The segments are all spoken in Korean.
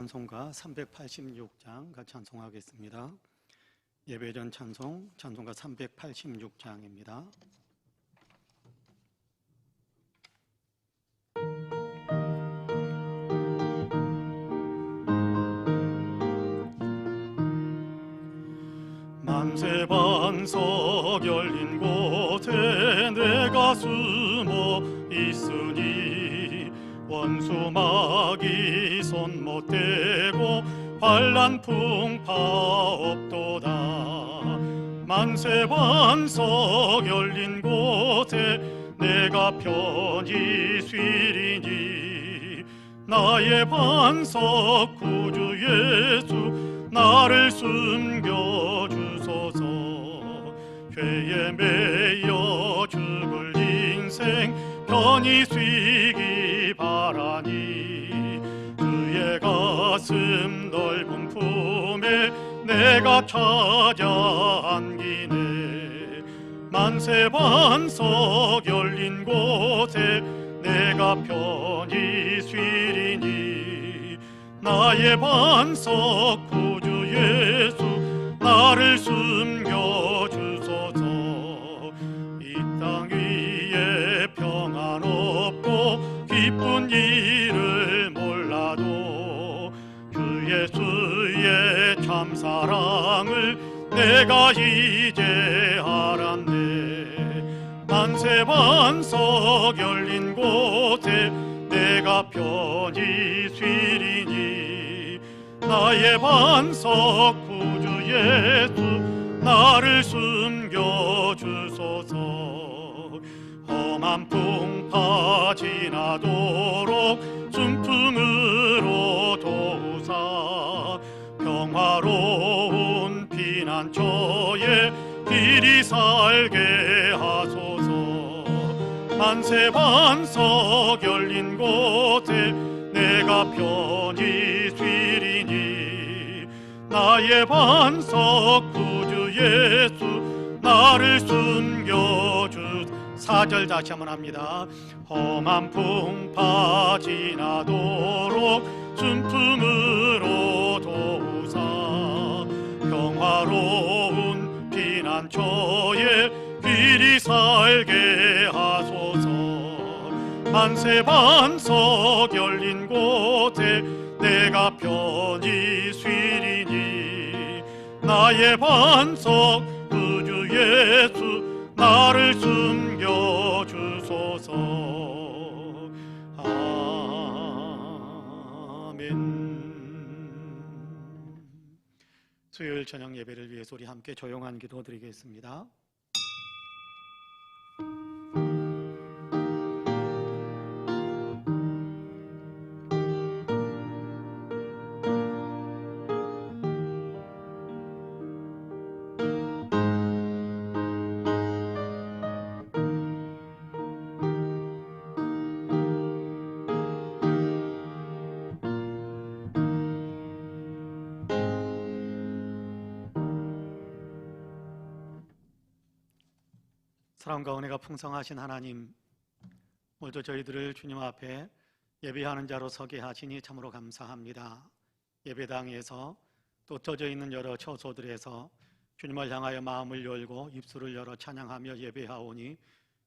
찬송가 386장 같이 찬송하겠습니다. 예배전 찬송가 386장입니다. 만세 반석 열린 곳에 내가 숨어 있으니 원수 마귀 손 못 대고 환난 풍파 없도다. 만세 반석 열린 곳에 내가 편히 쉬리니 나의 반석 구주 예수 나를 숨겨주소서. 죄에 매여 죽을 인생 편히 쉬기 바라니 그의 가슴 넓은 품에 내가 찾아 안기네. 만세 반석 열린 곳에 내가 편히 쉬리니 나의 반석 구주 예수 나를 숨겨주소서. 이 땅 위에 평안 없고 기쁜 일을 몰라도 그 예수의 참사랑을 내가 이제 알았네. 만세 반석 열린 곳에 내가 편히 쉬리니 나의 반석 구주 예수 나를 숨겨주소서. 험한 풍파 지나도록 순풍으로 도우사 평화로운 피난처에 길이 살게 하소서. 만세 반석 열린 곳에 내가 편히 쉬리니 나의 반석 구주 예수 나를 숨겨주. 4절 다시 한번 합니다. 험한 풍파 지나도록 순풍으로 도우사 평화로운 피난처에 길이 살게 하소서. 만세 반석 열린 곳에 내가 편히 쉬리니 나의 반석 구주 예수 나를 숨겨주소서. 아멘. 수요일 저녁 예배를 위해서 우리 함께 조용한 기도 드리겠습니다. 사랑과 은혜가 풍성하신 하나님, 오늘도 저희들을 주님 앞에 예배하는 자로 서게 하시니 참으로 감사합니다. 예배당에서 또 젖어 있는 여러 처소들에서 주님을 향하여 마음을 열고 입술을 열어 찬양하며 예배하오니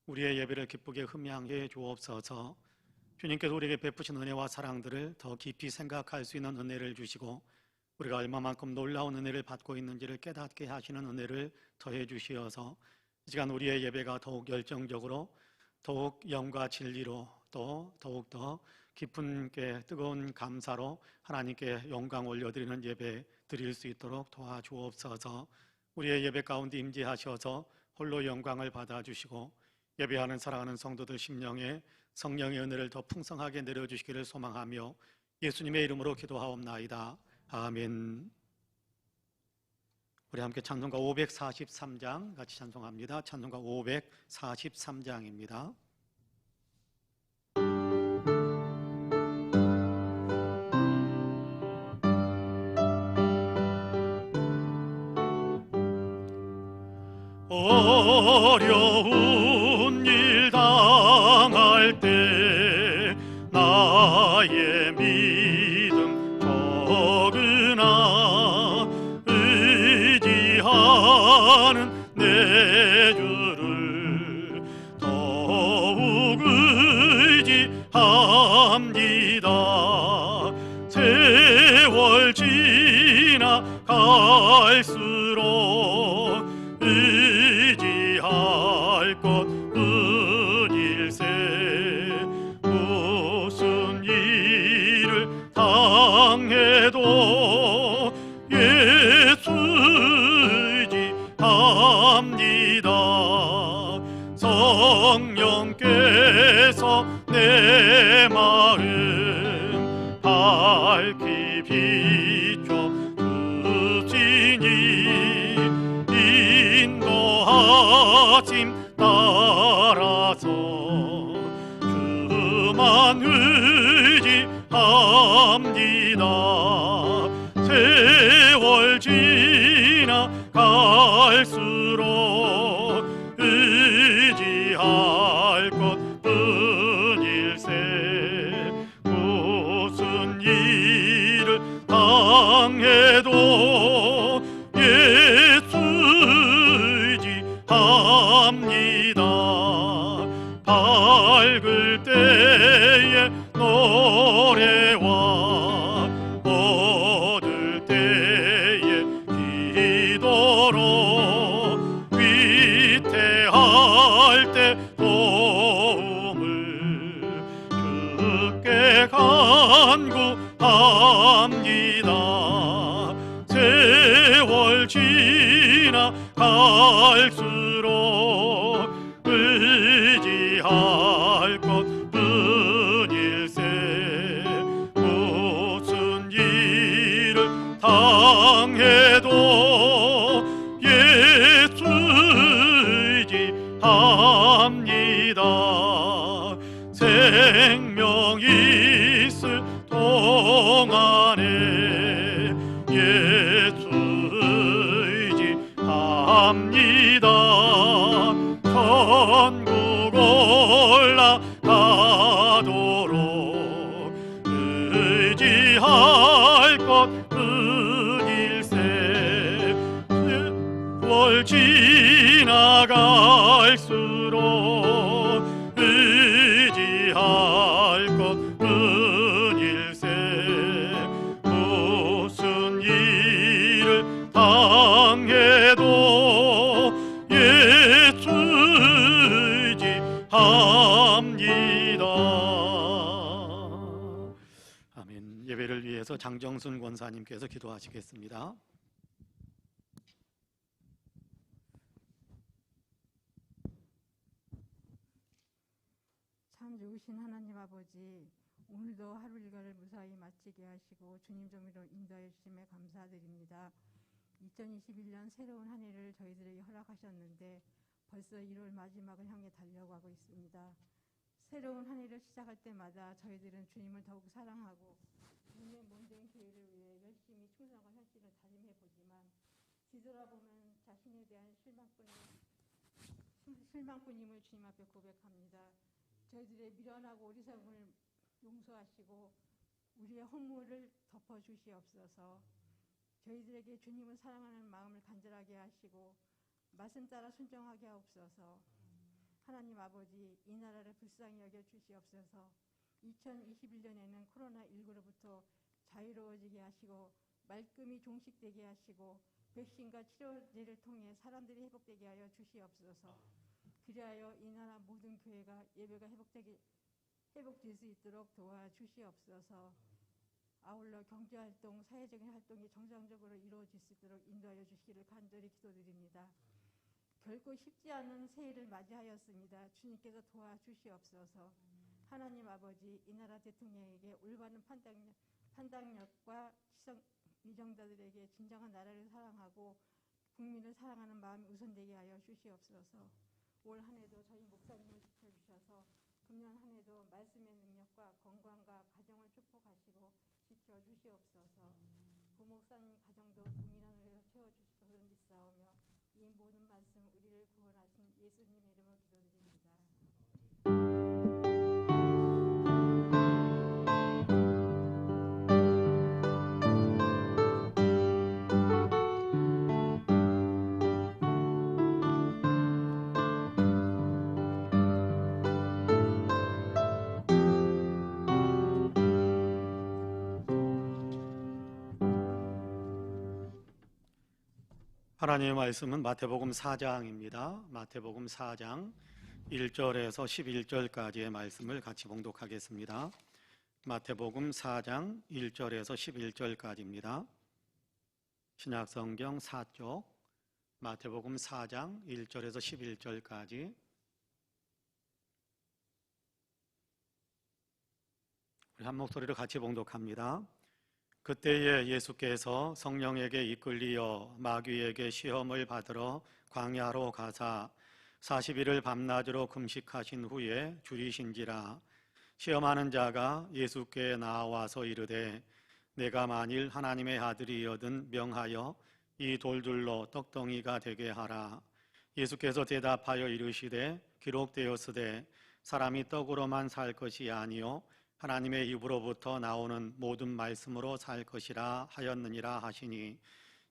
우리의 예배를 기쁘게 흠양해 주옵소서. 주님께서 우리에게 베푸신 은혜와 사랑들을 더 깊이 생각할 수 있는 은혜를 주시고 우리가 얼마만큼 놀라운 은혜를 받고 있는지를 깨닫게 하시는 은혜를 더해 주시어서 이 시간 우리의 예배가 더욱 열정적으로 더욱 영과 진리로 또 더욱더 깊은 뜨거운 감사로 하나님께 영광 올려드리는 예배 드릴 수 있도록 도와주옵소서. 우리의 예배 가운데 임재하셔서 홀로 영광을 받아주시고 예배하는 사랑하는 성도들 심령에 성령의 은혜를 더 풍성하게 내려주시기를 소망하며 예수님의 이름으로 기도하옵나이다. 아멘. 우리 함께 찬송가 543장 같이 찬송합니다. 찬송가 543장입니다. 어려운 일 당할 때 나의 믿음 내 주를 더욱 의지합니다. 세월 지나갈수록 의지할 것 뿐일세. 무슨 일을 당해도 예수 의지합니다. 성령께서 내 마음 밝히 비춰 주시니 인도하심 따라서 주만 의지합니다. 세월 지나갈수록 의지할 것 뿐일세. 무슨 일을 당해도 예수 의지합니다. 밝을 때에 노래와 어두울 때에 기도로 위태할 때 도움을 주께 간구합니다. 세월 지나갈수록 의지할 것 뿐일세. 무슨 일을 당해도 예수 의지합니다. 생명 있을 동안에 예수 의지합니다. 천국 올라가도록 의지할 것 뿐일세. 세월 지나갈수록 의지할 것 뿐일세. 무슨 일을 당해도 예수 의지합니다. 아멘. 예배를 위해서 장정순 권사님께서 기도하시겠습니다. 참 좋으신 하나님 아버지, 오늘도 하루 일과를 무사히 마치게 하시고 주님 정의로 인도해 주심에 감사드립니다. 2021년 새로운 한 해를 저희들에게 허락하셨는데 벌써 1월 마지막을 향해 달려가고 있습니다. 새로운 한 해를 시작할 때마다 저희들은 주님을 더욱 사랑하고 주님의 몸된 교회를 위해 열심히 충성할 현실을 다짐해보지만 뒤돌아보면 자신에 대한 실망뿐임을 주님 앞에 고백합니다. 저희들의 미련하고 어리석음을 용서하시고 우리의 허물을 덮어주시옵소서. 저희들에게 주님을 사랑하는 마음을 간절하게 하시고 말씀 따라 순종하게 하옵소서. 하나님 아버지, 이 나라를 불쌍히 여겨 주시옵소서. 2021년에는 코로나19로부터 자유로워지게 하시고 말끔히 종식되게 하시고 백신과 치료제를 통해 사람들이 회복되게 하여 주시옵소서. 그리하여 이 나라 모든 교회가 예배가 회복될 수 있도록 도와주시옵소서. 아울러 경제활동, 사회적인 활동이 정상적으로 이루어질 수 있도록 인도하여 주시기를 간절히 기도드립니다. 결코 쉽지 않은 새해를 맞이하였습니다. 주님께서 도와주시옵소서. 하나님 아버지, 이 나라 대통령에게 올바른 판단력과 위정자들에게 진정한 나라를 사랑하고 국민을 사랑하는 마음이 우선되게 하여 주시옵소서. 올 한 해도 저희 목사님을 지켜주셔서 금년 한 해도 말씀의 능력과 건강과 가정을 축복하시고 지켜주시옵소서. 부목사님 가정도 국민 안으로 채워주시고 믿사오며 이 모든 말씀 우리를 구원하신 예수님의 이름으로 기도드립니다. 하나님의 말씀은 마태복음 4장입니다. 마태복음 4장 1절에서 11절까지의 말씀을 같이 봉독하겠습니다. 마태복음 4장 1절에서 11절까지입니다. 신약성경 4쪽 마태복음 4장 1절에서 11절까지 우리 한 목소리로 같이 봉독합니다. 그때에 예수께서 성령에게 이끌리어 마귀에게 시험을 받으러 광야로 가사 40일을 밤낮으로 금식하신 후에 줄이신지라. 시험하는 자가 예수께 나와서 이르되 내가 만일 하나님의 아들이여든 명하여 이 돌들로 떡덩이가 되게 하라. 예수께서 대답하여 이르시되 기록되었으되 사람이 떡으로만 살 것이 아니요 하나님의 입으로부터 나오는 모든 말씀으로 살 것이라 하였느니라 하시니,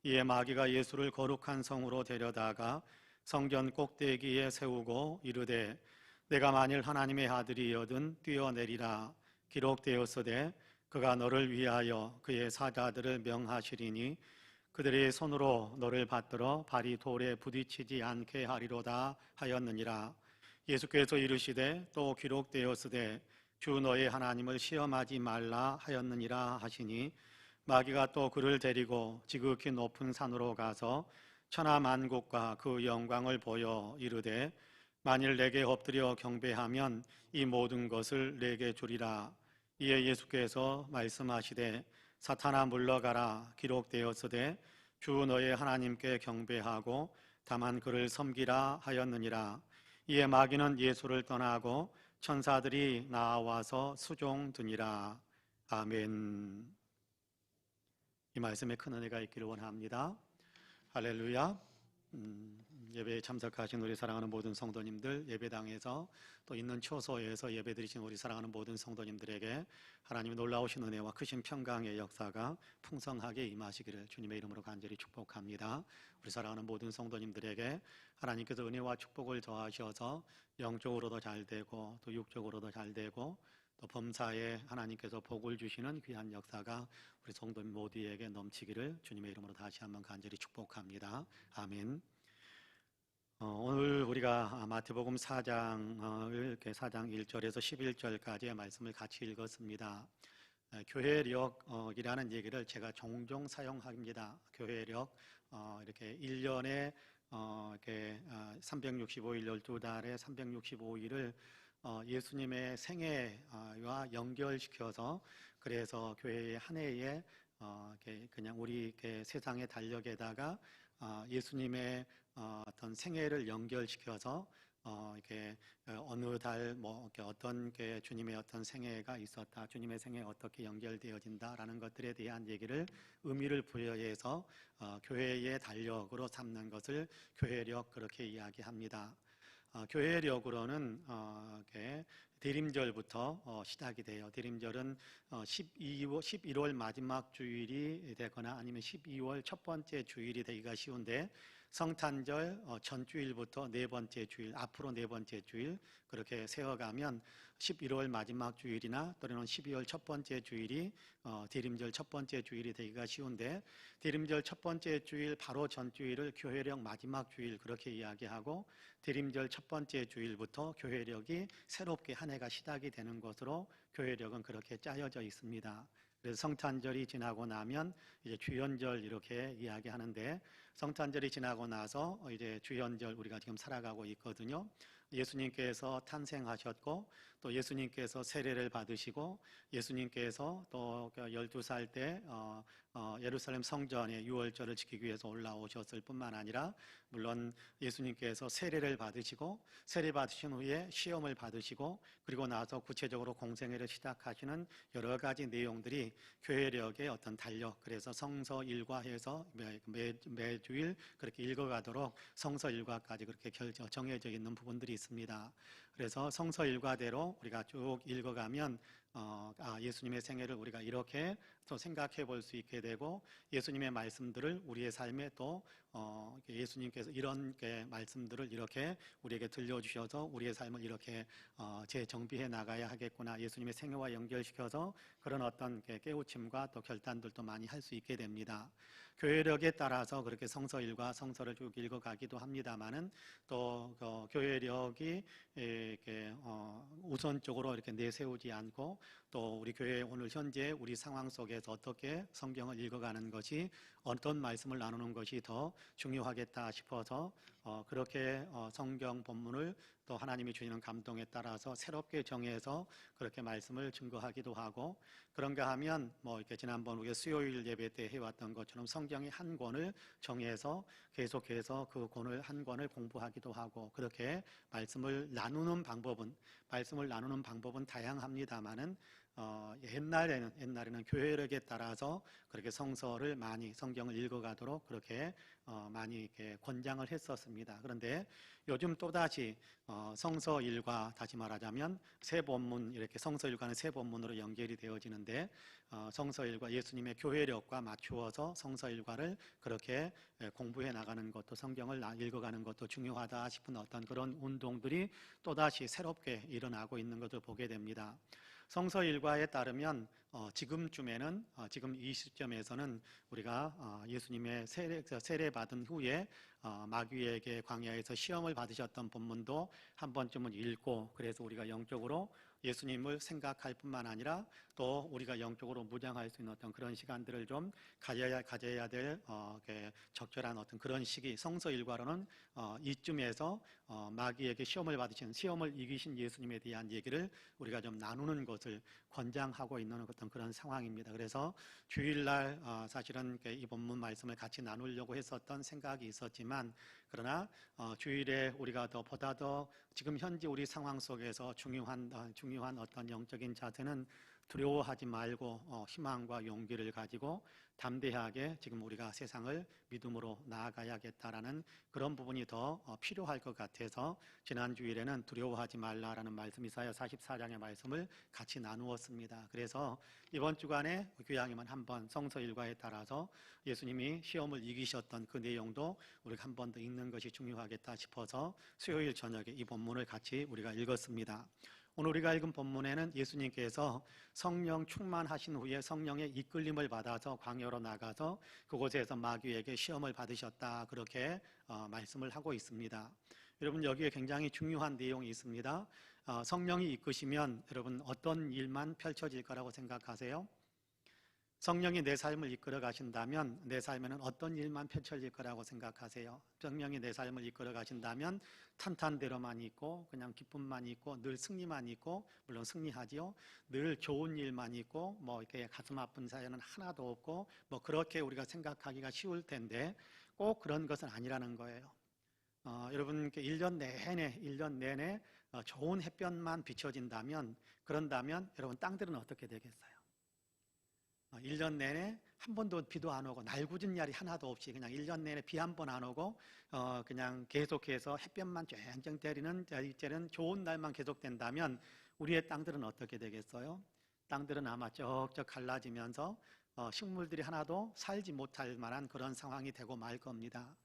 이에 마귀가 예수를 거룩한 성으로 데려다가 성전 꼭대기에 세우고 이르되 내가 만일 하나님의 아들이여든 뛰어내리라. 기록되었으되 그가 너를 위하여 그의 사자들을 명하시리니 그들의 손으로 너를 받들어 발이 돌에 부딪히지 않게 하리로다 하였느니라. 예수께서 이르시되 또 기록되었으되 주 너의 하나님을 시험하지 말라 하였느니라 하시니, 마귀가 또 그를 데리고 지극히 높은 산으로 가서 천하만국과 그 영광을 보여 이르되 만일 내게 엎드려 경배하면 이 모든 것을 내게 주리라. 이에 예수께서 말씀하시되 사탄아 물러가라. 기록되었으되 주 너의 하나님께 경배하고 다만 그를 섬기라 하였느니라. 이에 마귀는 예수를 떠나고 천사들이 나와서 수종드니라. 아멘. 이 말씀에 큰 은혜가 있기를 원합니다. 할렐루야. 예배에 참석하신 우리 사랑하는 모든 성도님들, 예배당에서 또 있는 초소에서 예배드리신 우리 사랑하는 모든 성도님들에게 하나님의 놀라우신 은혜와 크신 평강의 역사가 풍성하게 임하시기를 주님의 이름으로 간절히 축복합니다. 우리 사랑하는 모든 성도님들에게 하나님께서 은혜와 축복을 더하셔서 영적으로도 잘되고 또 육적으로도 잘되고 또 범사에 하나님께서 복을 주시는 귀한 역사가 우리 성도 모두에게 넘치기를 주님의 이름으로 다시 한번 간절히 축복합니다. 아멘. 오늘 우리가 마태복음 4장을 4장 1절에서 11절까지의 말씀을 같이 읽었습니다. 교회력이라는 얘기를 제가 종종 사용합니다. 교회력, 이렇게 1년에 이렇게 365일 12달에 365일을 예수님의 생애와 연결시켜서, 그래서 교회의 한 해에 그냥 우리 이렇게 세상의 달력에다가 예수님의 어떤 생애를 연결시켜서 이렇게 어느 달 이렇게 어떤 게 주님의 어떤 생애가 있었다, 주님의 생애 어떻게 연결되어진다라는 것들에 대한 얘기를 의미를 부여해서 교회의 달력으로 삼는 것을 교회력, 그렇게 이야기합니다. 교회력으로는 이렇게 대림절부터 시작이 돼요. 대림절은 11월 마지막 주일이 되거나 아니면 12월 첫 번째 주일이 되기가 쉬운데, 성탄절 전주일부터 네 번째 주일, 앞으로 네 번째 주일 그렇게 세워가면 11월 마지막 주일이나 또는 12월 첫 번째 주일이 대림절 첫 번째 주일이 되기가 쉬운데, 대림절 첫 번째 주일 바로 전주일을 교회력 마지막 주일 그렇게 이야기하고, 대림절 첫 번째 주일부터 교회력이 새롭게 한 해가 시작이 되는 것으로 교회력은 그렇게 짜여져 있습니다. 그래서 성탄절이 지나고 나면 이제 주연절 이렇게 이야기하는데, 성탄절이 지나고 나서 이제 주연절 우리가 지금 살아가고 있거든요. 예수님께서 탄생하셨고 또 예수님께서 세례를 받으시고 예수님께서 또 12살 때 예루살렘 성전에 유월절을 지키기 위해서 올라오셨을 뿐만 아니라, 물론 예수님께서 세례를 받으시고 세례 받으신 후에 시험을 받으시고 그리고 나서 구체적으로 공생애를 시작하시는 여러 가지 내용들이 교회력의 어떤 달력, 그래서 성서 일과해서 매주일 그렇게 읽어가도록 성서 일과까지 그렇게 정해져 있는 부분들이 있습니다. 그래서 성서 일과대로 우리가 쭉 읽어가면 예수님의 생애를 우리가 이렇게 또 생각해 볼 수 있게 되고 예수님의 말씀들을 우리의 삶에 또 예수님께서 이런 말씀들을 이렇게 우리에게 들려주셔서 우리의 삶을 이렇게 재정비해 나가야 하겠구나, 예수님의 생애와 연결시켜서 그런 어떤 깨우침과 또 결단들도 많이 할 수 있게 됩니다. 교회력에 따라서 그렇게 성서일과 성서를 쭉 읽어가기도 합니다만은 또 교회력이 이렇게 우선적으로 이렇게 내세우지 않고 또 우리 교회 오늘 현재 우리 상황 속에서 어떻게 성경을 읽어가는 것이, 어떤 말씀을 나누는 것이 더 중요하겠다 싶어서 그렇게 성경 본문을 또 하나님이 주시는 감동에 따라서 새롭게 정해서 그렇게 말씀을 증거하기도 하고, 그런가 하면 이렇게 지난번 우리가 수요일 예배 때 해왔던 것처럼 성경의 한 권을 정해서 계속해서 그 권을 한 권을 공부하기도 하고, 그렇게 말씀을 나누는 방법은 다양합니다만은 옛날에는 교회력에 따라서 그렇게 성경을 읽어가도록 그렇게 많이 이렇게 권장을 했었습니다. 그런데 요즘 또다시 성서일과, 다시 말하자면 새 본문, 이렇게 성서일과는 새 본문으로 연결이 되어지는데 성서일과 예수님의 교회력과 맞추어서 성서일과를 그렇게 공부해 나가는 것도, 성경을 읽어가는 것도 중요하다 싶은 어떤 그런 운동들이 또다시 새롭게 일어나고 있는 것을 보게 됩니다. 성서 일과에 따르면 지금쯤에는, 지금 이 시점에서는 우리가 예수님의 세례 받은 후에 마귀에게 광야에서 시험을 받으셨던 본문도 한 번쯤은 읽고, 그래서 우리가 영적으로 예수님을 생각할 뿐만 아니라 또 우리가 영적으로 무장할 수 있는 어떤 그런 시간들을 좀 가져야 될 적절한 어떤 그런 시기, 성서 일과로는 이쯤에서 마귀에게 시험을 이기신 예수님에 대한 얘기를 우리가 좀 나누는 것을 권장하고 있는 어떤 그런 상황입니다. 그래서 주일날 사실은 이 본문 말씀을 같이 나누려고 했었던 생각이 있었지만, 그러나 주일에 우리가 보다 더 지금 현재 우리 상황 속에서 중요한 어떤 영적인 자세는 두려워하지 말고 희망과 용기를 가지고 담대하게 지금 우리가 세상을 믿음으로 나아가야겠다라는 그런 부분이 더 필요할 것 같아서 지난 주일에는 두려워하지 말라라는 말씀, 이사야 44장의 말씀을 같이 나누었습니다. 그래서 이번 주간에 교양이면 한번 성서 일과에 따라서 예수님이 시험을 이기셨던 그 내용도 우리가 한 번 더 읽는 것이 중요하겠다 싶어서 수요일 저녁에 이 본문을 같이 우리가 읽었습니다. 오늘 우리가 읽은 본문에는 예수님께서 성령 충만하신 후에 성령의 이끌림을 받아서 광야로 나가서 그곳에서 마귀에게 시험을 받으셨다, 그렇게 말씀을 하고 있습니다. 여러분, 여기에 굉장히 중요한 내용이 있습니다. 성령이 이끄시면 여러분 어떤 일만 펼쳐질 거라고 생각하세요? 성령이 내 삶을 이끌어 가신다면 내 삶에는 어떤 일만 펼쳐질 거라고 생각하세요? 성령이 내 삶을 이끌어 가신다면 탄탄대로만 있고 그냥 기쁨만 있고 늘 승리만 있고, 물론 승리하지요. 늘 좋은 일만 있고 이렇게 가슴 아픈 사연은 하나도 없고 그렇게 우리가 생각하기가 쉬울 텐데 꼭 그런 것은 아니라는 거예요. 여러분, 1년 내내 좋은 햇볕만 비춰진다면, 그런다면 여러분 땅들은 어떻게 되겠어요? 1년 내내 한 번도 비도 안 오고 날궂은 날이 하나도 없이 그냥 1년 내내 비 한 번 안 오고 그냥 계속해서 햇볕만 쨍쨍 때리는 좋은 날만 계속된다면 우리의 땅들은 어떻게 되겠어요? 땅들은 아마 쩍쩍 갈라지면서 식물들이 하나도 살지 못할 만한 그런 상황이 되고 말 겁니다.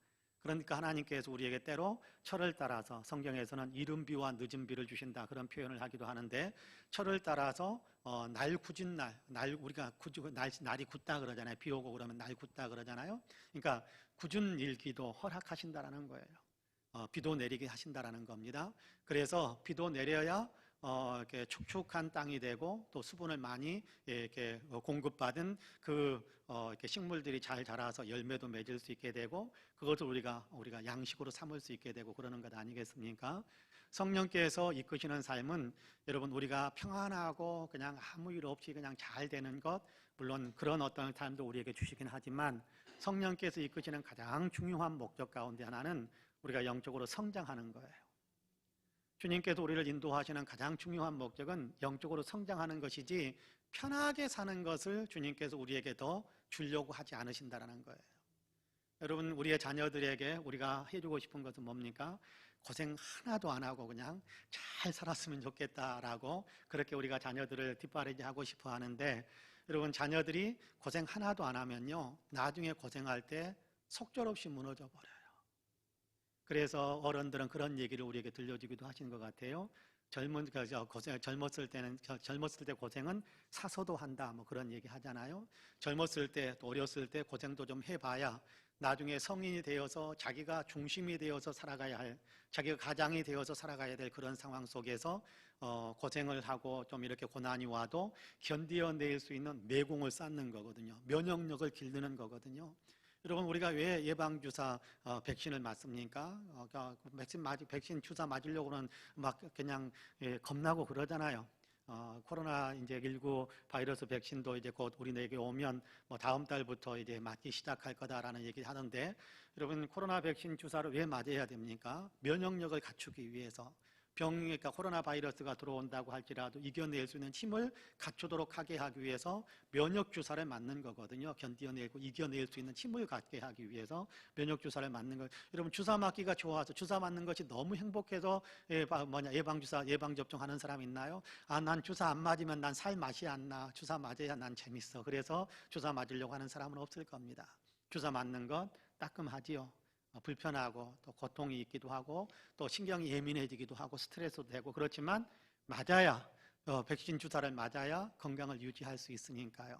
그러니까 하나님께서 우리에게 때로 철을 따라서, 성경에서는 이른 비와 늦은 비를 주신다 그런 표현을 하기도 하는데, 철을 따라서 우리가 날이 굳다 그러잖아요. 비 오고 그러면 날 굳다 그러잖아요. 그러니까 굳은 일기도 허락하신다라는 거예요. 비도 내리게 하신다라는 겁니다. 그래서 비도 내려야 이렇게 축축한 땅이 되고 또 수분을 많이 이렇게 공급받은 이렇게 식물들이 잘 자라서 열매도 맺을 수 있게 되고, 그것을 우리가 양식으로 삼을 수 있게 되고 그러는 것 아니겠습니까? 성령께서 이끄시는 삶은 여러분 우리가 평안하고 그냥 아무 일 없이 그냥 잘 되는 것, 물론 그런 어떤 삶도 우리에게 주시긴 하지만 성령께서 이끄시는 가장 중요한 목적 가운데 하나는 우리가 영적으로 성장하는 거예요. 주님께서 우리를 인도하시는 가장 중요한 목적은 영적으로 성장하는 것이지 편하게 사는 것을 주님께서 우리에게 더 주려고 하지 않으신다는 거예요. 여러분, 우리의 자녀들에게 우리가 해주고 싶은 것은 뭡니까? 고생 하나도 안 하고 그냥 잘 살았으면 좋겠다라고 그렇게 우리가 자녀들을 뒷바라지하고 싶어 하는데, 여러분 자녀들이 고생 하나도 안 하면요 나중에 고생할 때 속절없이 무너져 버려요. 그래서 어른들은 그런 얘기를 우리에게 들려주기도 하시는 것 같아요. 젊었을 때 고생은 사서도 한다 뭐 그런 얘기 하잖아요. 젊었을 때 또 어렸을 때 고생도 좀 해봐야 나중에 성인이 되어서 자기가 중심이 되어서 살아가야 할, 자기가 가장이 되어서 살아가야 될 그런 상황 속에서 고생을 하고 좀 이렇게 고난이 와도 견디어낼 수 있는 내공을 쌓는 거거든요. 면역력을 기르는 거거든요. 여러분 우리가 왜 예방주사 백신을 맞습니까? 백신 주사 맞으려고는 막 그냥 겁나고 그러잖아요. 코로나 이제 19 바이러스 백신도 이제 곧 우리에게 오면 뭐 다음 달부터 이제 맞기 시작할 거다라는 얘기 하는데, 여러분 코로나 백신 주사를 왜 맞아야 됩니까? 면역력을 갖추기 위해서. 그러니까 코로나 바이러스가 들어온다고 할지라도 이겨낼 수 있는 힘을 갖추도록 하게 하기 위해서 면역 주사를 맞는 거거든요. 견뎌내고 이겨낼 수 있는 힘을 갖게 하기 위해서 면역 주사를 맞는 거. 여러분 주사 맞기가 좋아서 주사 맞는 것이 너무 행복해서 예방 주사 예방 접종하는 사람 있나요? 난 주사 안 맞으면 난 살 맛이 안 나. 주사 맞아야 난 재밌어. 그래서 주사 맞으려고 하는 사람은 없을 겁니다. 주사 맞는 것 따끔하지요. 불편하고 또 고통이 있기도 하고 또 신경이 예민해지기도 하고 스트레스도 되고 그렇지만 맞아야 백신 주사를 맞아야 건강을 유지할 수 있으니까요.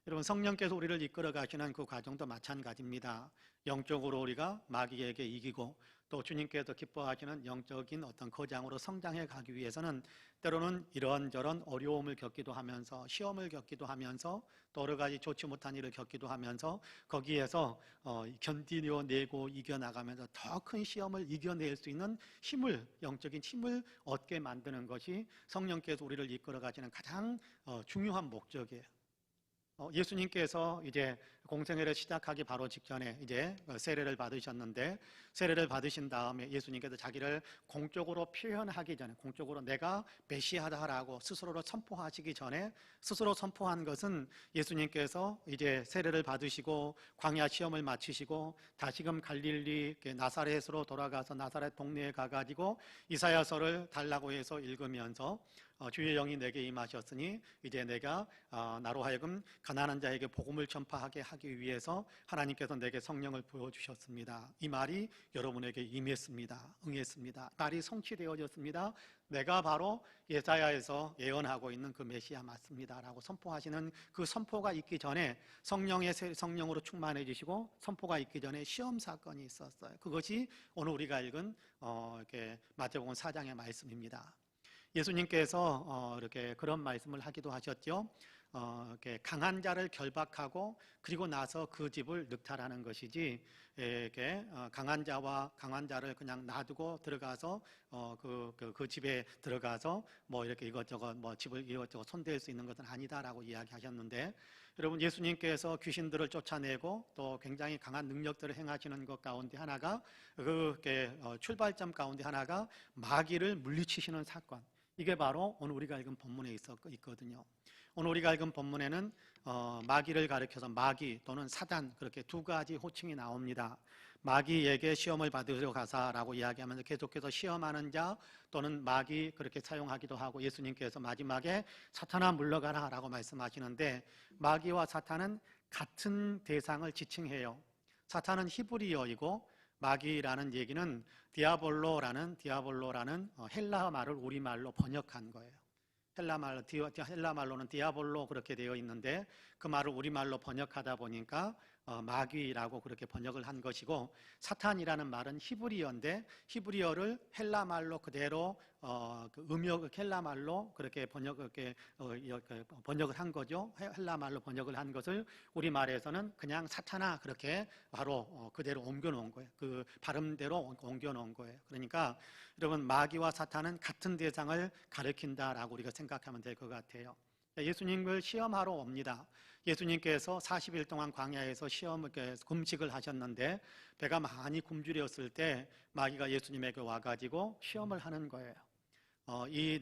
여러분 성령께서 우리를 이끌어 가시는 그 과정도 마찬가지입니다. 영적으로 우리가 마귀에게 이기고 또 주님께서 기뻐하시는 영적인 어떤 거장으로 성장해 가기 위해서는 때로는 이런저런 어려움을 겪기도 하면서 시험을 겪기도 하면서 또 여러 가지 좋지 못한 일을 겪기도 하면서 거기에서 견디내고 이겨나가면서 더 큰 시험을 이겨낼 수 있는 힘을, 영적인 힘을 얻게 만드는 것이 성령께서 우리를 이끌어 가시는 가장 중요한 목적이에요. 예수님께서 이제 공생애를 시작하기 바로 직전에 이제 세례를 받으셨는데, 세례를 받으신 다음에 예수님께서 자기를 공적으로 표현하기 전에, 공적으로 내가 메시아다라고 스스로를 선포하시기 전에, 스스로 선포한 것은 예수님께서 이제 세례를 받으시고 광야 시험을 마치시고 다시금 갈릴리 나사렛으로 돌아가서 나사렛 동네에 가가지고 이사야서를 달라고 해서 읽으면서 주의 영이 내게 임하셨으니 이제 내가 나로 하여금 가난한 자에게 복음을 전파하게 하기 위해서 하나님께서 내게 성령을 부어주셨습니다. 이 말이 여러분에게 임했습니다. 응했습니다. 말이 성취되어졌습니다. 내가 바로 예사야에서 예언하고 있는 그 메시아 맞습니다 라고 선포하시는 그 선포가 있기 전에 성령으로 충만해 주시고 선포가 있기 전에 시험 사건이 있었어요. 그것이 오늘 우리가 읽은 이렇게 마태복음 4장의 말씀입니다. 예수님께서 이렇게 그런 말씀을 하기도 하셨죠. 이렇게 강한 자를 결박하고 그리고 나서 그 집을 늑탈하는 것이지, 이렇게 강한 자를 그냥 놔두고 들어가서 그 집에 들어가서 뭐 이렇게 이것저것 뭐 집을 이것저것 손댈 수 있는 것은 아니다라고 이야기하셨는데, 여러분 예수님께서 귀신들을 쫓아내고 또 굉장히 강한 능력들을 행하시는 것 가운데 하나가 출발점 가운데 하나가 마귀를 물리치시는 사건. 이게 바로 오늘 우리가 읽은 본문에 있거든요. 오늘 우리가 읽은 본문에는 마귀를 가리켜서 마귀 또는 사단, 그렇게 두 가지 호칭이 나옵니다. 마귀에게 시험을 받으러 가사라고 이야기하면서 계속해서 시험하는 자 또는 마귀 그렇게 사용하기도 하고, 예수님께서 마지막에 사탄아 물러가라 라고 말씀하시는데, 마귀와 사탄은 같은 대상을 지칭해요. 사탄은 히브리어이고 마귀라는 얘기는 디아볼로라는 헬라 말을 우리말로 번역한 거예요. 헬라 말로는 디아볼로 그렇게 되어 있는데 그 말을 우리말로 번역하다 보니까 마귀라고 그렇게 번역을 한 것이고, 사탄이라는 말은 히브리어인데 히브리어를 헬라 말로 그대로 헬라 말로 그렇게 번역을 한 거죠. 헬라 말로 번역을 한 것을 우리말에서는 그냥 사탄아 그렇게 바로 그대로 옮겨 놓은 거예요. 그 발음대로 옮겨 놓은 거예요. 그러니까 여러분 마귀와 사탄은 같은 대상을 가리킨다라고 우리가 생각하면 될 것 같아요. 예수님을 시험하러 옵니다. 예수님께서 40일 동안 광야에서 금식을 하셨는데 배가 많이 굶주렸을 때 마귀가 예수님에게 와가지고 시험을 하는 거예요.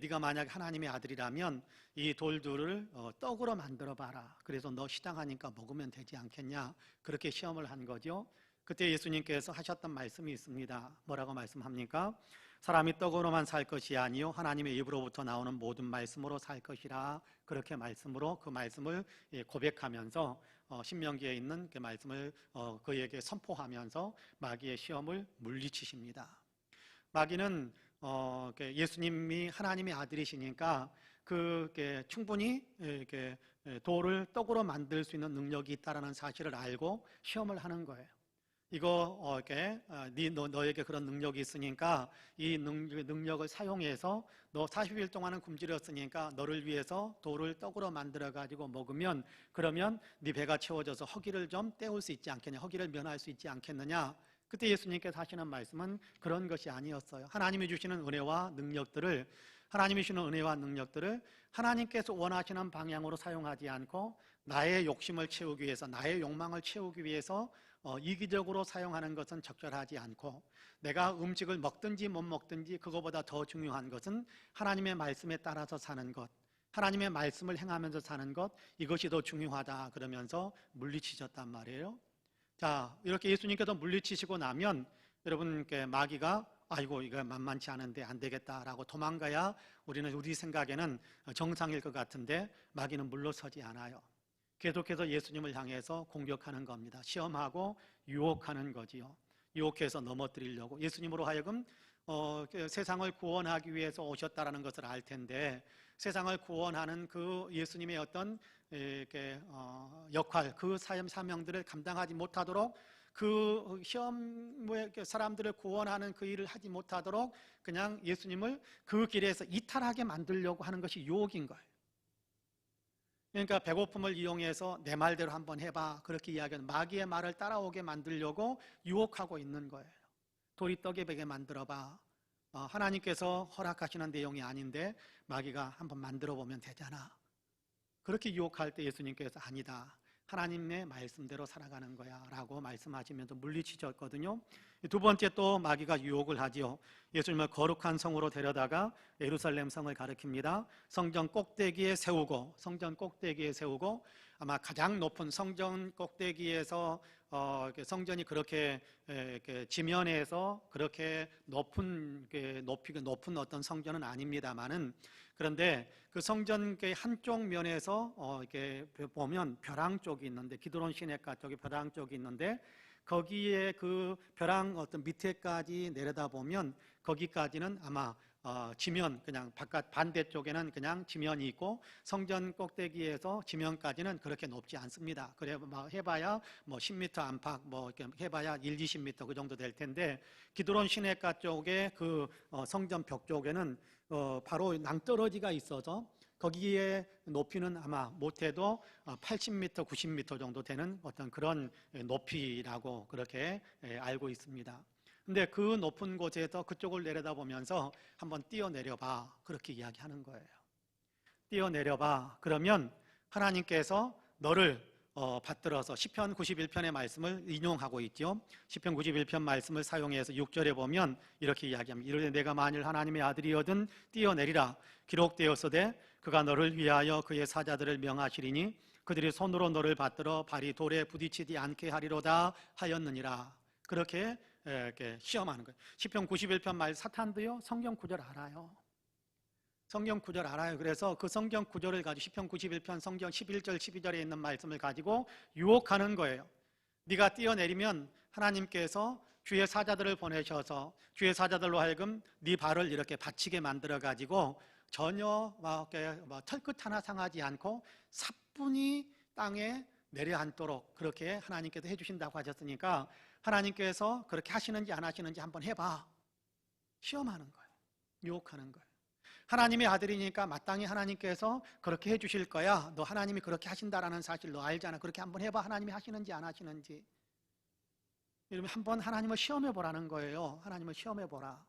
네가 만약 하나님의 아들이라면 이 돌들을 떡으로 만들어 봐라. 그래서 너 시장하니까 먹으면 되지 않겠냐. 그렇게 시험을 한 거죠. 그때 예수님께서 하셨던 말씀이 있습니다. 뭐라고 말씀합니까? 사람이 떡으로만 살 것이 아니요 하나님의 입으로부터 나오는 모든 말씀으로 살 것이라. 그렇게 말씀으로 그 말씀을 고백하면서 신명기에 있는 그 말씀을 그에게 선포하면서 마귀의 시험을 물리치십니다. 마귀는 예수님이 하나님의 아들이시니까 충분히 돌을 떡으로 만들 수 있는 능력이 있다는 사실을 알고 시험을 하는 거예요. 이거 너에게 그런 능력이 있으니까 이 능력을 사용해서 너 40일 동안은 굶주렸으니까 너를 위해서 돌을 떡으로 만들어 가지고 먹으면 그러면 네 배가 채워져서 허기를 좀 때울 수 있지 않겠냐, 허기를 면할 수 있지 않겠느냐. 그때 예수님께서 하시는 말씀은 그런 것이 아니었어요. 하나님이 주시는 은혜와 능력들을 하나님께서 원하시는 방향으로 사용하지 않고 나의 욕심을 채우기 위해서, 나의 욕망을 채우기 위해서 이기적으로 사용하는 것은 적절하지 않고, 내가 음식을 먹든지 못 먹든지 그거보다 더 중요한 것은 하나님의 말씀에 따라서 사는 것, 하나님의 말씀을 행하면서 사는 것, 이것이 더 중요하다 그러면서 물리치셨단 말이에요. 자, 이렇게 예수님께서 물리치시고 나면 여러분께 마귀가 아이고 이거 만만치 않은데 안 되겠다라고 도망가야 우리 생각에는 정상일 것 같은데 마귀는 물러서지 않아요. 계속해서 예수님을 향해서 공격하는 겁니다. 시험하고 유혹하는 거지요. 유혹해서 넘어뜨리려고. 예수님으로 하여금 세상을 구원하기 위해서 오셨다라는 것을 알 텐데, 세상을 구원하는 그 예수님의 어떤 역할, 그 사명들을 감당하지 못하도록, 그 시험에 사람들을 구원하는 그 일을 하지 못하도록 그냥 예수님을 그 길에서 이탈하게 만들려고 하는 것이 유혹인 거예요. 그러니까 배고픔을 이용해서 내 말대로 한번 해봐, 그렇게 이야기하는, 마귀의 말을 따라오게 만들려고 유혹하고 있는 거예요. 돌이 떡에 베게 만들어봐. 하나님께서 허락하시는 내용이 아닌데 마귀가 한번 만들어 보면 되잖아. 그렇게 유혹할 때 예수님께서 아니다, 하나님의 말씀대로 살아가는 거야 라고 말씀하시면서 물리치셨거든요. 두 번째 또 마귀가 유혹을 하지요. 예수님을 거룩한 성으로 데려다가 예루살렘 성을 가리킵니다. 성전 꼭대기에 세우고 아마 가장 높은 성전 꼭대기에서 성전이 그렇게 지면에서 그렇게 높은 높이가 높은 어떤 성전은 아닙니다만은, 그런데 그 성전 한쪽 면에서 이렇게 보면 벼랑 쪽이 있는데, 기드론 시내가 쪽에 벼랑 쪽이 있는데, 거기에 그 벼랑 어떤 밑에까지 내려다 보면 거기까지는 아마 지면, 그냥 바깥 반대쪽에는 그냥 지면이 있고, 성전 꼭대기에서 지면까지는 그렇게 높지 않습니다. 그래 막 해봐야 뭐 10m 안팎, 뭐 이렇게 해봐야 20m 그 정도 될 텐데, 기드론 시내가 쪽에 그 성전 벽 쪽에는 바로 낭떠러지가 있어서 거기에 높이는 아마 못해도 80m, 90m 정도 되는 어떤 그런 높이라고 그렇게 알고 있습니다. 근데 그 높은 곳에서 그쪽을 내려다보면서 한번 뛰어내려봐, 그렇게 이야기하는 거예요. 뛰어내려봐. 그러면 하나님께서 너를 받들어서, 시편 91편의 말씀을 인용하고 있죠. 시편 91편 말씀을 사용해서 6절에 보면 이렇게 이야기합니다. 이르되 내가 만일 하나님의 아들이거든 뛰어내리라. 기록되었으되 그가 너를 위하여 그의 사자들을 명하시리니 그들이 손으로 너를 받들어 발이 돌에 부딪히지 않게 하리로다 하였느니라. 그렇게 이렇게 시험하는 거예요. 시편 91편 말, 사탄도요 성경 구절 알아요. 성경 구절 알아요. 그래서 그 성경 구절을 가지고 시편 91편 성경 11절 12절에 있는 말씀을 가지고 유혹하는 거예요. 네가 뛰어내리면 하나님께서 주의 사자들을 보내셔서 주의 사자들로 하여금 네 발을 이렇게 받치게 만들어 가지고 전혀 털끝 하나 상하지 않고 사뿐히 땅에 내려앉도록 그렇게 하나님께서 해주신다고 하셨으니까, 하나님께서 그렇게 하시는지 안 하시는지 한번 해봐. 시험하는 거예요. 유혹하는 거예요. 하나님의 아들이니까 마땅히 하나님께서 그렇게 해주실 거야. 너 하나님이 그렇게 하신다라는 사실 너 알잖아. 그렇게 한번 해봐. 하나님이 하시는지 안 하시는지. 여러분 한번 하나님을 시험해 보라는 거예요. 하나님을 시험해 보라.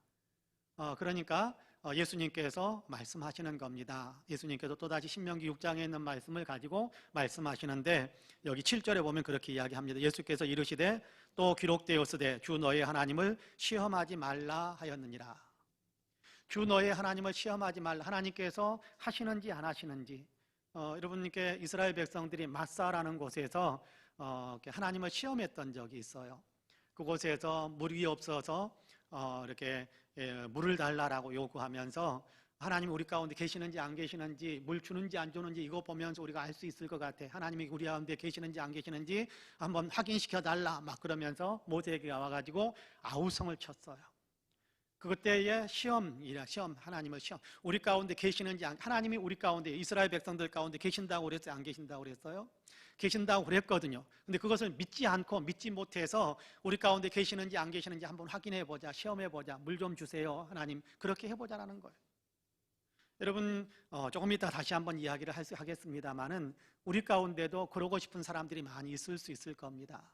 그러니까 예수님께서 말씀하시는 겁니다. 예수님께서 또다시 신명기 6장에 있는 말씀을 가지고 말씀하시는데, 여기 7절에 보면 그렇게 이야기합니다. 예수께서 이르시되 또 기록되었으되 주 너의 하나님을 시험하지 말라 하였느니라. 주 너의 하나님을 시험하지 말라. 하나님께서 하시는지 안 하시는지. 여러분께 이스라엘 백성들이 마사라는 곳에서 하나님을 시험했던 적이 있어요. 그곳에서 물이 없어서 이렇게 물을 달라라고 요구하면서 하나님이 우리 가운데 계시는지 안 계시는지, 물 주는지 안 주는지 이거 보면서 우리가 알 수 있을 것 같아. 하나님이 우리 가운데 계시는지 안 계시는지 한번 확인시켜 달라 막 그러면서 모세에게 와가지고 아우성을 쳤어요. 그때의 시험이라, 시험, 하나님의 시험. 우리 가운데 계시는지, 하나님이 우리 가운데, 이스라엘 백성들 가운데 계신다고 그랬어요? 안 계신다고 그랬어요? 계신다고 그랬거든요. 근데 그것을 믿지 않고 믿지 못해서 우리 가운데 계시는지 안 계시는지 한번 확인해 보자, 시험해 보자, 물 좀 주세요, 하나님. 그렇게 해보자라는 거예요. 여러분, 조금 이따 다시 한번 이야기를 하겠습니다만은 우리 가운데도 그러고 싶은 사람들이 많이 있을 수 있을 겁니다.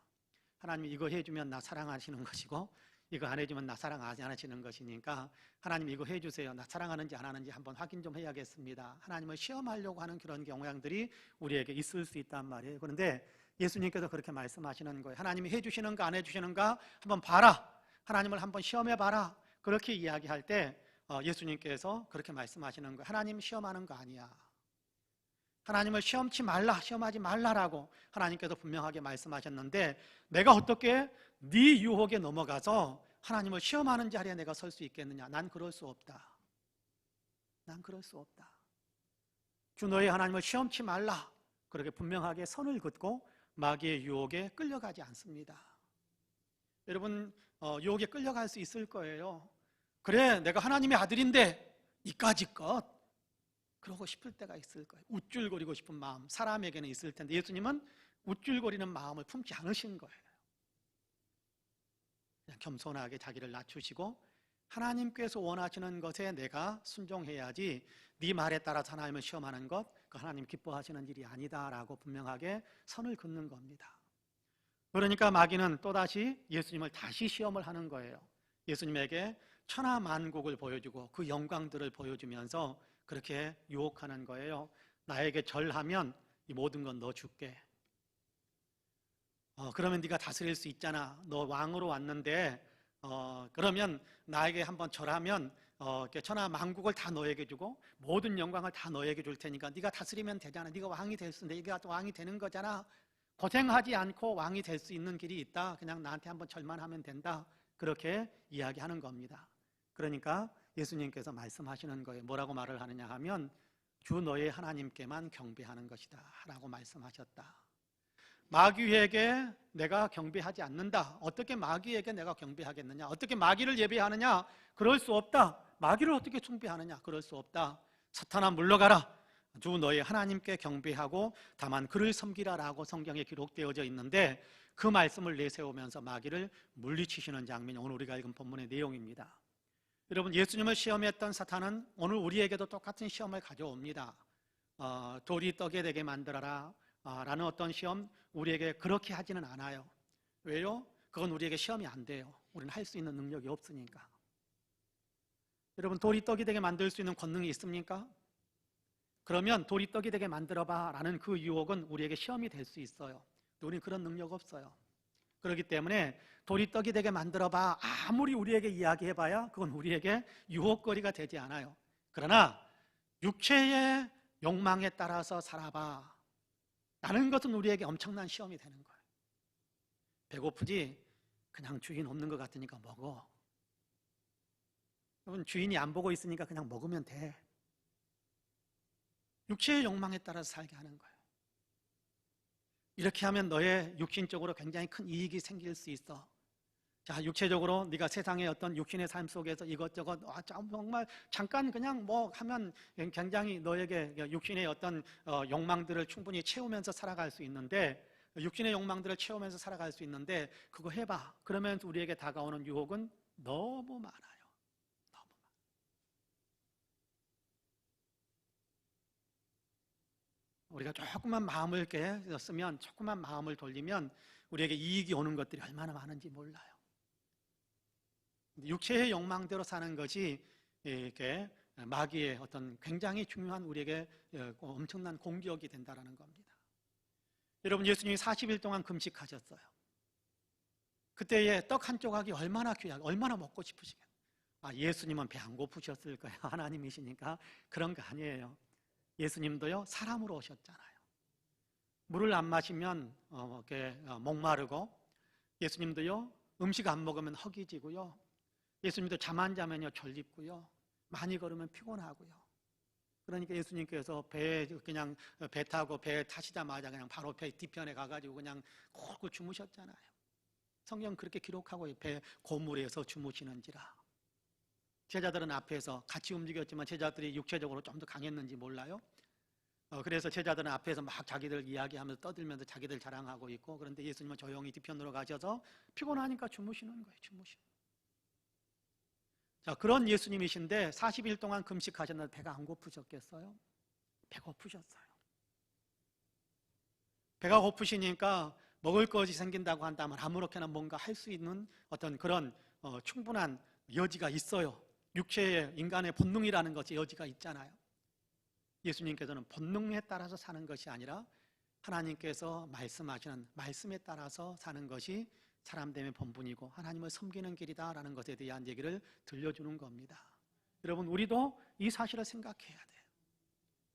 하나님이 이거 해주면 나 사랑하시는 것이고, 이거 안 해주면 나 사랑 안 하시는 것이니까 하나님 이거 해주세요. 나 사랑하는지 안 하는지 한번 확인 좀 해야겠습니다. 하나님을 시험하려고 하는 그런 경향들이 우리에게 있을 수 있단 말이에요. 그런데 예수님께서 그렇게 말씀하시는 거예요. 하나님이 해주시는가 안 해주시는가 한번 봐라. 하나님을 한번 시험해봐라. 그렇게 이야기할 때 예수님께서 그렇게 말씀하시는 거예요. 하나님 시험하는 거 아니야. 하나님을 시험치 말라, 시험하지 말라라고 하나님께서 분명하게 말씀하셨는데, 내가 어떻게 네 유혹에 넘어가서 하나님을 시험하는 자리에 내가 설 수 있겠느냐? 난 그럴 수 없다. 난 그럴 수 없다. 주 너의 하나님을 시험치 말라, 그렇게 분명하게 선을 긋고 마귀의 유혹에 끌려가지 않습니다. 여러분, 유혹에 끌려갈 수 있을 거예요. 그래, 내가 하나님의 아들인데 이까짓 것 그러고 싶을 때가 있을 거예요. 우쭐거리고 싶은 마음, 사람에게는 있을 텐데 예수님은 우쭐거리는 마음을 품지 않으신 거예요. 그냥 겸손하게 자기를 낮추시고 하나님께서 원하시는 것에 내가 순종해야지 네 말에 따라서 하나님을 시험하는 것, 그 하나님 기뻐하시는 일이 아니다라고 분명하게 선을 긋는 겁니다. 그러니까 마귀는 또다시 예수님을 다시 시험을 하는 거예요. 예수님에게 천하만국을 보여주고 그 영광들을 보여주면서 그렇게 유혹하는 거예요. 나에게 절하면 이 모든 건 너 줄게. 그러면 네가 다스릴 수 있잖아. 너 왕으로 왔는데 그러면 나에게 한번 절하면 천하만국을 다 너에게 주고 모든 영광을 다 너에게 줄 테니까 네가 다스리면 되잖아. 네가 왕이 될 수, 네가 왕이 되는 거잖아. 고생하지 않고 왕이 될 수 있는 길이 있다. 그냥 나한테 한번 절만 하면 된다. 그렇게 이야기하는 겁니다. 그러니까 예수님께서 말씀하시는 거예요. 뭐라고 말을 하느냐 하면 주 너의 하나님께만 경배하는 것이다 라고 말씀하셨다. 마귀에게 내가 경배하지 않는다. 어떻게 마귀에게 내가 경배하겠느냐? 어떻게 마귀를 예배하느냐? 그럴 수 없다. 마귀를 어떻게 숭배하느냐? 그럴 수 없다. 사탄아 물러가라. 주 너의 하나님께 경배하고 다만 그를 섬기라라고 성경에 기록되어져 있는데, 그 말씀을 내세우면서 마귀를 물리치시는 장면이 오늘 우리가 읽은 본문의 내용입니다. 여러분, 예수님을 시험했던 사탄은 오늘 우리에게도 똑같은 시험을 가져옵니다. 돌이 떡이 되게 만들어라 라는 어떤 시험, 우리에게 그렇게 하지는 않아요. 왜요? 그건 우리에게 시험이 안 돼요. 우리는 할 수 있는 능력이 없으니까. 여러분, 돌이 떡이 되게 만들 수 있는 권능이 있습니까? 그러면 돌이 떡이 되게 만들어봐 라는 그 유혹은 우리에게 시험이 될 수 있어요. 우리는 그런 능력 없어요. 그렇기 때문에 돌이 떡이 되게 만들어봐 아무리 우리에게 이야기해봐야 그건 우리에게 유혹거리가 되지 않아요. 그러나 육체의 욕망에 따라서 살아봐 라는 것은 우리에게 엄청난 시험이 되는 거예요. 배고프지? 그냥 주인 없는 것 같으니까 먹어. 여러분, 주인이 안 보고 있으니까 그냥 먹으면 돼. 육체의 욕망에 따라서 살게 하는 거예요. 이렇게 하면 너의 육신적으로 굉장히 큰 이익이 생길 수 있어. 자, 육체적으로 네가 세상의 어떤 육신의 삶 속에서 이것저것 정말 잠깐 그냥 뭐 하면 굉장히 너에게 육신의 어떤 욕망들을 충분히 채우면서 살아갈 수 있는데, 육신의 욕망들을 채우면서 살아갈 수 있는데 그거 해봐. 그러면 우리에게 다가오는 유혹은 너무 많아요. 너무 많아요. 우리가 조금만 마음을 이렇게 쓰면, 조금만 마음을 돌리면 우리에게 이익이 오는 것들이 얼마나 많은지 몰라요. 육체의 욕망대로 사는 것이 이렇게 마귀의 어떤 굉장히 중요한 우리에게 엄청난 공격이 된다는 겁니다. 여러분, 예수님이 40일 동안 금식하셨어요. 그때의 떡 한 조각이 얼마나 귀하고 얼마나 먹고 싶으시겠어요. 예수님은 배 안 고프셨을 거예요. 하나님이시니까. 그런 거 아니에요. 예수님도요, 사람으로 오셨잖아요. 물을 안 마시면 목마르고, 예수님도요, 음식 안 먹으면 허기지고요. 예수님도 잠 안 자면요 졸립고요. 많이 걸으면 피곤하고요. 그러니까 예수님께서 그냥 배 타고 배 타시자마자 그냥 바로 배 뒤편에 가가지고 그냥 콜콜 주무셨잖아요. 성경 그렇게 기록하고 배 고물에서 주무시는지라. 제자들은 앞에서 같이 움직였지만 제자들이 육체적으로 좀 더 강했는지 몰라요. 그래서 제자들은 앞에서 막 자기들 이야기하면서 떠들면서 자기들 자랑하고 있고, 그런데 예수님은 조용히 뒤편으로 가셔서 피곤하니까 주무시는 거예요. 자, 그런 예수님이신데 40일 동안 금식하셨는데 배가 안 고프셨겠어요? 배고프셨어요. 배가 고프시니까 먹을 것이 생긴다고 한다면 아무렇게나 뭔가 할 수 있는 어떤 그런 충분한 여지가 있어요. 육체의 인간의 본능이라는 것이 여지가 있잖아요. 예수님께서는 본능에 따라서 사는 것이 아니라 하나님께서 말씀하시는 말씀에 따라서 사는 것이 사람됨의 본분이고 하나님을 섬기는 길이다라는 것에 대한 얘기를 들려주는 겁니다. 여러분, 우리도 이 사실을 생각해야 돼요.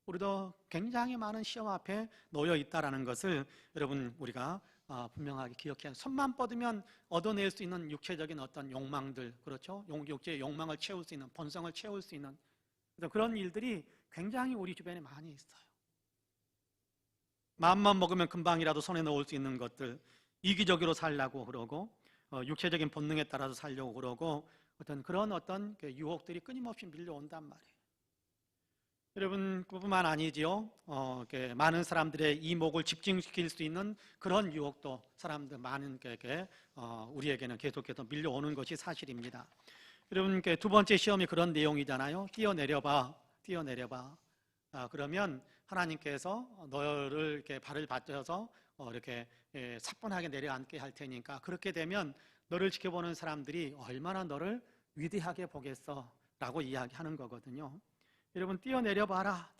우리도 굉장히 많은 시험 앞에 놓여 있다라는 것을 여러분 우리가 분명하게 기억해야 해요. 손만 뻗으면 얻어낼 수 있는 육체적인 어떤 욕망들, 그렇죠? 육체의 욕망을 채울 수 있는, 본성을 채울 수 있는 그런 일들이 굉장히 우리 주변에 많이 있어요. 마음만 먹으면 금방이라도 손에 넣을 수 있는 것들, 이기적으로 살려고 그러고 육체적인 본능에 따라서 살려고 그러고 그런 유혹들이 끊임없이 밀려온단 말이에요. 여러분, 그뿐만 아니지요. 많은 사람들의 이목을 집중시킬 수 있는 그런 유혹도 사람들 많은게 우리에게는 계속해서 밀려오는 것이 사실입니다. 여러분, 두 번째 시험이 그런 내용이잖아요. 뛰어내려봐. 그러면 하나님께서 너를 이렇게 발을 받쳐서 이렇게 사뿐하게 내려앉게 할 테니까 그렇게 되면 너를 지켜보는 사람들이 얼마나 너를 위대하게 보겠어 라고 이야기하는 거거든요. 여러분, 뛰어내려봐라.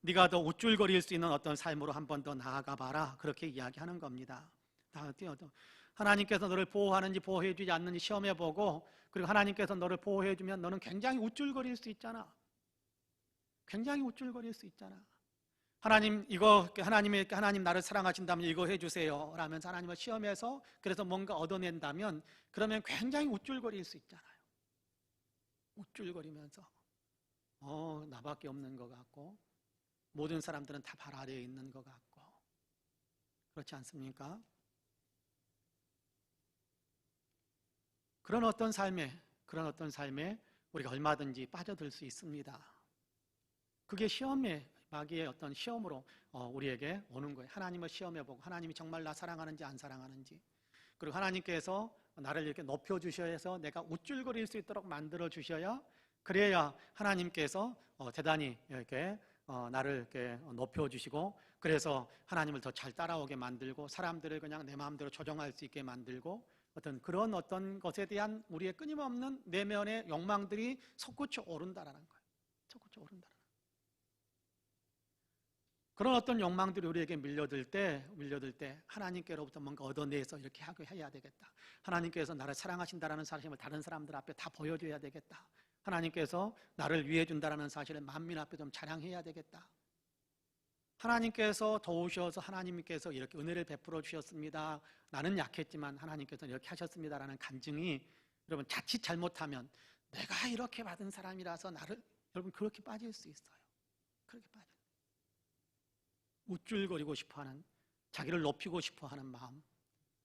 네가 더 우쭐거릴 수 있는 어떤 삶으로 한 번 더 나아가 봐라. 그렇게 이야기하는 겁니다. 하나님께서 너를 보호하는지 보호해주지 않는지 시험해보고, 그리고 하나님께서 너를 보호해주면 너는 굉장히 우쭐거릴 수 있잖아. 하나님 나를 사랑하신다면 이거 해주세요 라면서 하나님을 시험해서 그래서 뭔가 얻어낸다면 그러면 굉장히 우쭐거릴 수 있잖아요. 우쭐거리면서 나밖에 없는 것 같고 모든 사람들은 다 발 아래에 있는 것 같고, 그렇지 않습니까? 그런 어떤 삶에 우리가 얼마든지 빠져들 수 있습니다. 그게 마귀의 어떤 시험으로 우리에게 오는 거예요. 하나님을 시험해보고 하나님이 정말 나 사랑하는지 안 사랑하는지, 그리고 하나님께서 나를 이렇게 높여주셔야 해서 내가 우쭐거릴 수 있도록 만들어주셔야, 그래야 하나님께서 대단히 이렇게 나를 이렇게 높여주시고, 그래서 하나님을 더 잘 따라오게 만들고 사람들을 그냥 내 마음대로 조종할 수 있게 만들고, 그런 것에 대한 우리의 끊임없는 내면의 욕망들이 솟구쳐 오른다라는 거예요. 그런 어떤 욕망들이 우리에게 밀려들 때 하나님께로부터 뭔가 얻어내서 이렇게 하고 해야 되겠다. 하나님께서 나를 사랑하신다라는 사실을 다른 사람들 앞에 다 보여줘야 되겠다. 하나님께서 나를 위해 준다라는 사실을 만민 앞에 좀 자랑해야 되겠다. 하나님께서 도우셔서 하나님께서 이렇게 은혜를 베풀어 주셨습니다. 나는 약했지만 하나님께서 이렇게 하셨습니다라는 간증이, 여러분, 자칫 잘못하면 내가 이렇게 받은 사람이라서 여러분 그렇게 빠질 수 있어요. 우쭐거리고 싶어하는, 자기를 높이고 싶어하는 마음,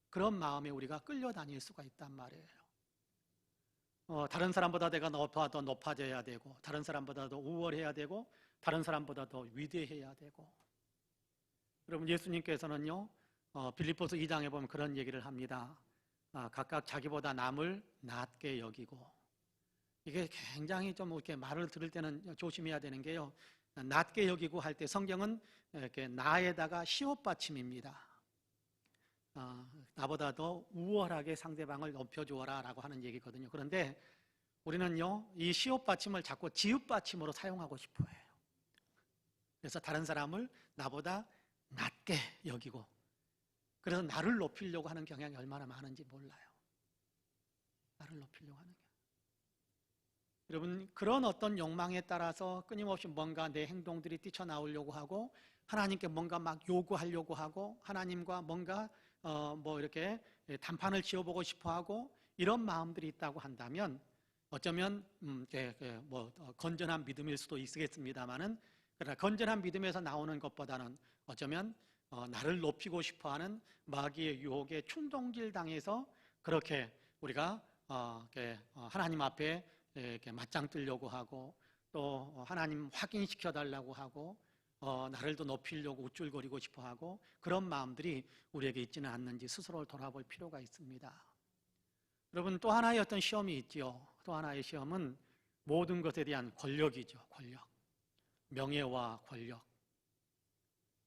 그런 마음에 우리가 끌려다닐 수가 있단 말이에요. 다른 사람보다 내가 더 높아져야 되고, 다른 사람보다 더 우월해야 되고, 다른 사람보다 더 위대해야 되고. 여러분, 예수님께서는요 빌립보서 2장에 보면 그런 얘기를 합니다. 각각 자기보다 남을 낮게 여기고. 이게 굉장히 좀 이렇게 말을 들을 때는 조심해야 되는 게요, 낮게 여기고 할 때 성경은 이렇게 나에다가 시옷 받침입니다. 나보다 더 우월하게 상대방을 높여주어라 라고 하는 얘기거든요. 그런데 우리는요 이 시옷 받침을 자꾸 지읒 받침으로 사용하고 싶어 해요. 그래서 다른 사람을 나보다 낮게 여기고, 그래서 나를 높이려고 하는 경향이 얼마나 많은지 몰라요. 나를 높이려고 하는 경향. 여러분, 그런 어떤 욕망에 따라서 끊임없이 뭔가 내 행동들이 뛰쳐나오려고 하고, 하나님께 뭔가 막 요구하려고 하고, 하나님과 뭔가 이렇게 단판을 지어보고 싶어하고 이런 마음들이 있다고 한다면 어쩌면 건전한 믿음일 수도 있겠습니다만은, 그러나 건전한 믿음에서 나오는 것보다는 어쩌면 나를 높이고 싶어하는 마귀의 유혹에 충동질 당해서 그렇게 우리가 하나님 앞에 이렇게 맞짱 뜨려고 하고 또 하나님 확인시켜 달라고 하고 나를 더 높이려고 우쭐거리고 싶어하고 그런 마음들이 우리에게 있지는 않는지 스스로를 돌아볼 필요가 있습니다. 여러분, 또 하나의 어떤 시험이 있지요. 또 하나의 시험은 모든 것에 대한 권력이죠. 권력. 명예와 권력.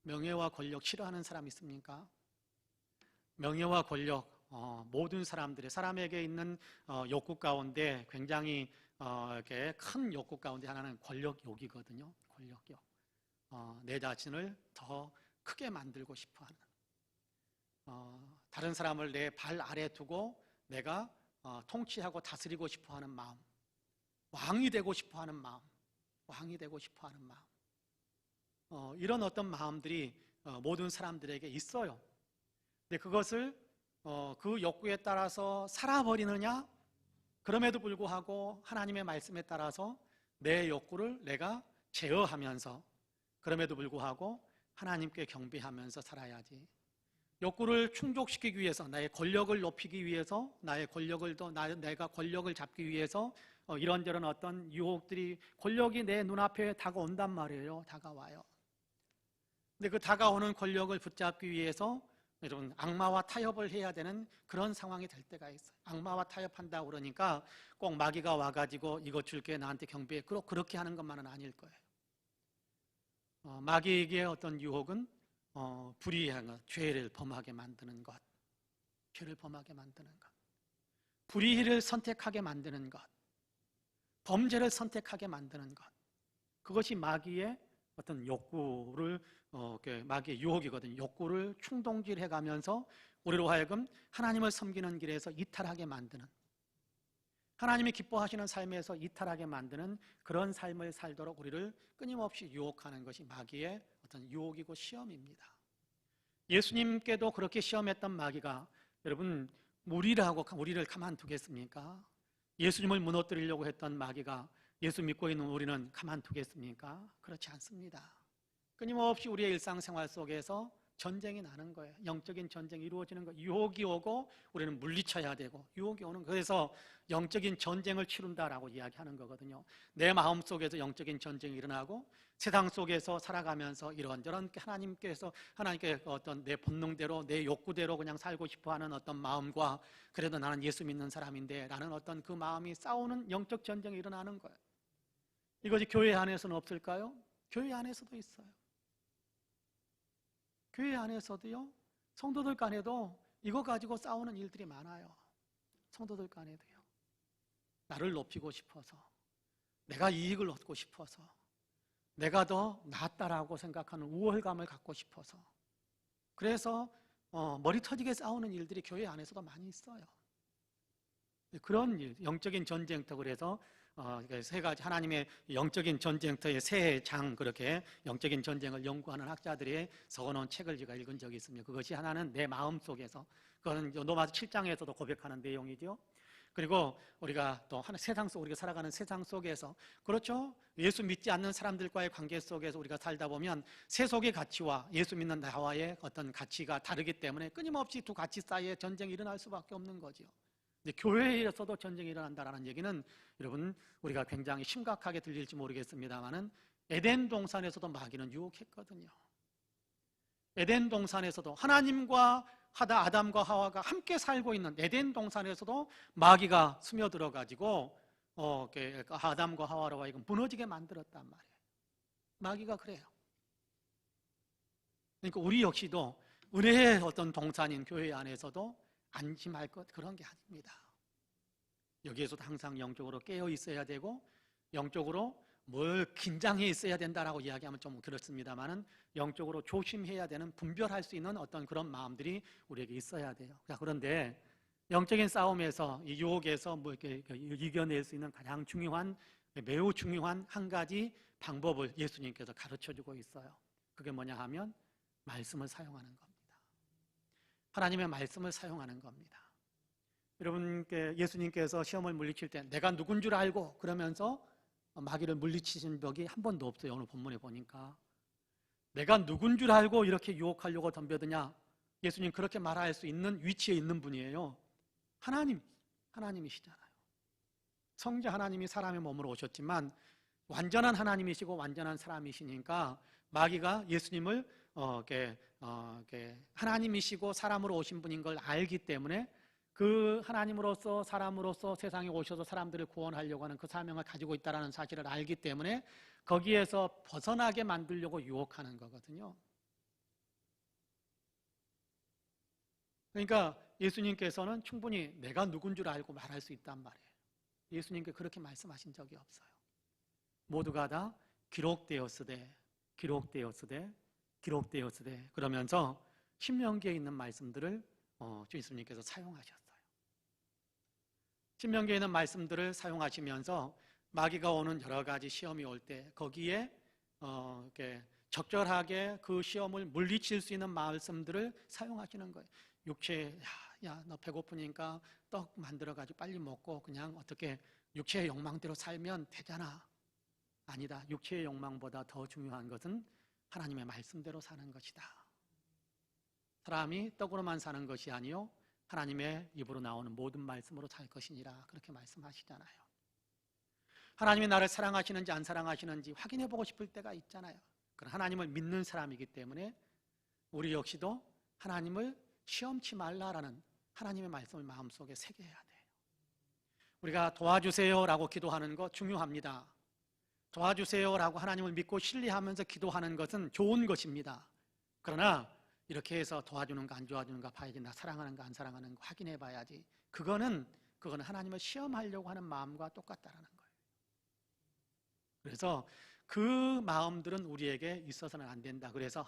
명예와 권력 싫어하는 사람 있습니까? 명예와 권력, 모든 사람에게 있는 욕구 가운데 굉장히 이렇게 큰 욕구 가운데 하나는 권력욕이거든요. 권력욕. 내 자신을 더 크게 만들고 싶어하는, 다른 사람을 내 발 아래 두고 내가 통치하고 다스리고 싶어하는 마음, 왕이 되고 싶어하는 마음, 왕이 되고 싶어하는 마음, 이런 어떤 마음들이 모든 사람들에게 있어요. 근데 그것을 그 욕구에 따라서 살아버리느냐? 그럼에도 불구하고 하나님의 말씀에 따라서 내 욕구를 내가 제어하면서, 그럼에도 불구하고 하나님께 경배하면서 살아야지. 욕구를 충족시키기 위해서, 나의 권력을 높이기 위해서, 내가 권력을 잡기 위해서 이런저런 어떤 유혹들이, 권력이 내 눈앞에 다가온단 말이에요. 다가와요. 근데 그 다가오는 권력을 붙잡기 위해서 여러분 악마와 타협을 해야 되는 그런 상황이 될 때가 있어요. 악마와 타협한다고 그러니까 꼭 마귀가 와가지고 이것 줄게, 나한테 경배해, 그렇게 하는 것만은 아닐 거예요. 마귀에게 어떤 유혹은 불의한 것, 죄를 범하게 만드는 것, 죄를 범하게 만드는 것, 불의를 선택하게 만드는 것, 범죄를 선택하게 만드는 것, 그것이 마귀의 어떤 욕구를, 마귀의 유혹이거든요. 욕구를 충동질해 가면서 우리로 하여금 하나님을 섬기는 길에서 이탈하게 만드는, 하나님이 기뻐하시는 삶에서 이탈하게 만드는 그런 삶을 살도록 우리를 끊임없이 유혹하는 것이 마귀의 어떤 유혹이고 시험입니다. 예수님께도 그렇게 시험했던 마귀가, 여러분, 우리를 가만두겠습니까? 예수님을 무너뜨리려고 했던 마귀가 예수 믿고 있는 우리는 가만두겠습니까? 그렇지 않습니다. 끊임없이 우리의 일상생활 속에서 전쟁이 나는 거예요. 영적인 전쟁이 이루어지는 거예요. 유혹이 오고 우리는 물리쳐야 되고, 유혹이 오는 거예요. 그래서 영적인 전쟁을 치른다라고 이야기하는 거거든요. 내 마음속에서 영적인 전쟁이 일어나고 세상 속에서 살아가면서 이런저런 하나님께 어떤 내 본능대로, 내 욕구대로 그냥 살고 싶어하는 어떤 마음과, 그래도 나는 예수 믿는 사람인데 라는 어떤 그 마음이 싸우는 영적 전쟁이 일어나는 거예요. 이것이 교회 안에서는 없을까요? 교회 안에서도 있어요. 교회 안에서도요, 성도들 간에도 이거 가지고 싸우는 일들이 많아요. 성도들 간에도요. 나를 높이고 싶어서, 내가 이익을 얻고 싶어서, 내가 더 낫다라고 생각하는 우월감을 갖고 싶어서, 그래서 머리 터지게 싸우는 일들이 교회 안에서도 많이 있어요. 그런 일, 영적인 전쟁터, 그래서 세 가지 하나님의 영적인 전쟁터의 세 장, 그렇게 영적인 전쟁을 연구하는 학자들이 적어놓은 책을 제가 읽은 적이 있습니다. 그것이 하나는 내 마음 속에서, 그건 로마서 7장에서도 고백하는 내용이죠. 그리고 우리가 또 우리가 살아가는 세상 속에서, 그렇죠, 예수 믿지 않는 사람들과의 관계 속에서 우리가 살다 보면 세속의 가치와 예수 믿는 나와의 어떤 가치가 다르기 때문에 끊임없이 두 가치 사이에 전쟁이 일어날 수밖에 없는 거죠. 근데 교회에서도 전쟁이 일어난다는 얘기는, 여러분, 우리가 굉장히 심각하게 들릴지 모르겠습니다만은 에덴 동산에서도 마귀는 유혹했거든요. 에덴 동산에서도 하나님과 아담과 하와가 함께 살고 있는 에덴 동산에서도 마귀가 스며들어 가지고 아담과 하와로 하여금 무너지게 만들었단 말이에요. 마귀가 그래요. 그러니까 우리 역시도 은혜의 어떤 동산인 교회 안에서도 안심할 것, 그런 게 아닙니다. 여기에서도 항상 영적으로 깨어 있어야 되고, 영적으로 뭘 긴장해 있어야 된다라고 이야기하면 좀 그렇습니다만은 영적으로 조심해야 되는, 분별할 수 있는 어떤 그런 마음들이 우리에게 있어야 돼요. 그런데 영적인 싸움에서, 이 유혹에서 이렇게 이겨낼 수 있는 가장 중요한, 매우 중요한 한 가지 방법을 예수님께서 가르쳐 주고 있어요. 그게 뭐냐 하면 말씀을 사용하는 겁니다. 하나님의 말씀을 사용하는 겁니다. 여러분께 예수님께서 시험을 물리칠 때 내가 누군 줄 알고 그러면서 마귀를 물리치신 적이 한 번도 없어요. 오늘 본문에 보니까 내가 누군 줄 알고 이렇게 유혹하려고 덤벼드냐. 예수님 그렇게 말할 수 있는 위치에 있는 분이에요. 하나님이시잖아요. 성자 하나님이 사람의 몸으로 오셨지만 완전한 하나님이시고 완전한 사람이시니까 마귀가 예수님을 하나님이시고 사람으로 오신 분인 걸 알기 때문에 그 하나님으로서 사람으로서 세상에 오셔서 사람들을 구원하려고 하는 그 사명을 가지고 있다는 사실을 알기 때문에 거기에서 벗어나게 만들려고 유혹하는 거거든요. 그러니까 예수님께서는 충분히 내가 누군 줄 알고 말할 수 있단 말이에요. 예수님께 그렇게 말씀하신 적이 없어요. 모두가 다 기록되었으되 그러면서 신명기에 있는 말씀들을 주 예수님께서 사용하셨어요. 신명기에 있는 말씀들을 사용하시면서 마귀가 오는 여러 가지 시험이 올 때 거기에 이렇게 적절하게 그 시험을 물리칠 수 있는 말씀들을 사용하시는 거예요. 육체, 야, 너 배고프니까 떡 만들어가지고 빨리 먹고 그냥 어떻게 육체의 욕망대로 살면 되잖아. 아니다. 육체의 욕망보다 더 중요한 것은 하나님의 말씀대로 사는 것이다. 사람이 떡으로만 사는 것이 아니요 하나님의 입으로 나오는 모든 말씀으로 살 것이니라 그렇게 말씀하시잖아요. 하나님이 나를 사랑하시는지 안 사랑하시는지 확인해보고 싶을 때가 있잖아요. 그런 하나님을 믿는 사람이기 때문에 우리 역시도 하나님을 시험치 말라라는 하나님의 말씀을 마음속에 새겨야 돼요. 우리가 도와주세요라고 기도하는 거 중요합니다. 도와주세요라고 하나님을 믿고 신뢰하면서 기도하는 것은 좋은 것입니다. 그러나 이렇게 해서 도와주는가 안 도와주는가 봐야지. 나 사랑하는가 안 사랑하는가 확인해 봐야지. 그거는 하나님을 시험하려고 하는 마음과 똑같다라는 거예요. 그래서 그 마음들은 우리에게 있어서는 안 된다. 그래서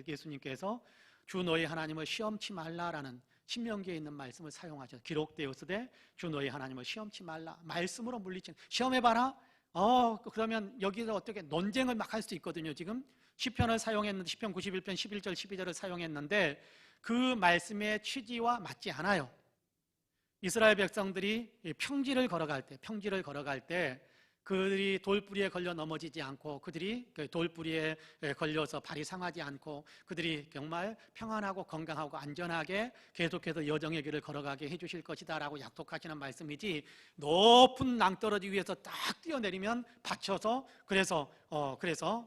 예수님께서 주 너희 하나님을 시험치 말라라는 신명기에 있는 말씀을 사용하셔서 기록되었으되 주 너희 하나님을 시험치 말라. 말씀으로 물리치는 시험해봐라. 그러면 여기서 어떻게 논쟁을 막 할 수 있거든요. 지금 시편을 사용했는데 시편 91편 11절 12절을 사용했는데 그 말씀의 취지와 맞지 않아요. 이스라엘 백성들이 평지를 걸어갈 때 그들이 돌뿌리에 걸려 넘어지지 않고 그들이 돌뿌리에 걸려서 발이 상하지 않고 그들이 정말 평안하고 건강하고 안전하게 계속해서 여정의 길을 걸어가게 해주실 것이다 라고 약속하시는 말씀이지 높은 낭떠러지 위에서 딱 뛰어내리면 받쳐서 그래서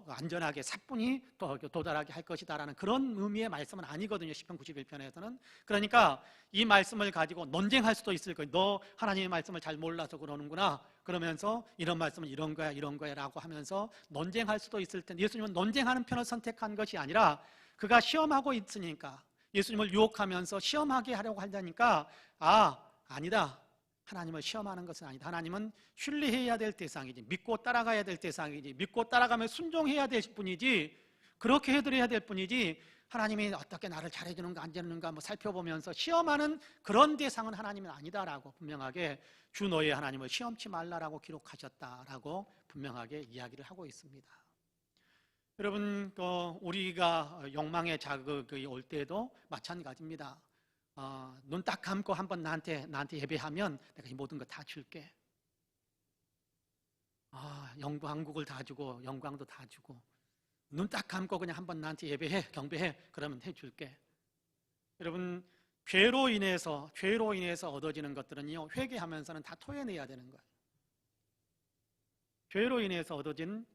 안전하게 사뿐히 도달하게 할 것이다 라는 그런 의미의 말씀은 아니거든요. 시편 91편에서는. 그러니까 이 말씀을 가지고 논쟁할 수도 있을 거예요. 너 하나님의 말씀을 잘 몰라서 그러는구나. 그러면서 이런 말씀은 이런 거야 라고 하면서 논쟁할 수도 있을 텐데 예수님은 논쟁하는 편을 선택한 것이 아니라 그가 시험하고 있으니까 예수님을 유혹하면서 시험하게 하려고 하려니까 아니다. 하나님을 시험하는 것은 아니다. 하나님은 신뢰해야 될 대상이지 믿고 따라가야 될 대상이지 믿고 따라가면 순종해야 될 뿐이지 그렇게 해드려야 될 뿐이지 하나님이 어떻게 나를 잘해주는가 안 해주는가 살펴보면서 시험하는 그런 대상은 하나님은 아니다라고 분명하게 주 너의 하나님을 시험치 말라라고 기록하셨다라고 분명하게 이야기를 하고 있습니다. 여러분 우리가 욕망의 자극이 올 때도 마찬가지입니다. 눈 딱 감고 한번 나한테 예배하면 내가 이 모든 거 다 줄게. 영광국을 다 주고 영광도 다 주고 눈 딱 감고 그냥 한번 나한테 예배해 경배해 그러면 해줄게. 여러분 죄로 인해서 얻어지는 것들은요 회개하면서는 다 토해내야 되는 거예요. 죄로 인해서 얻어진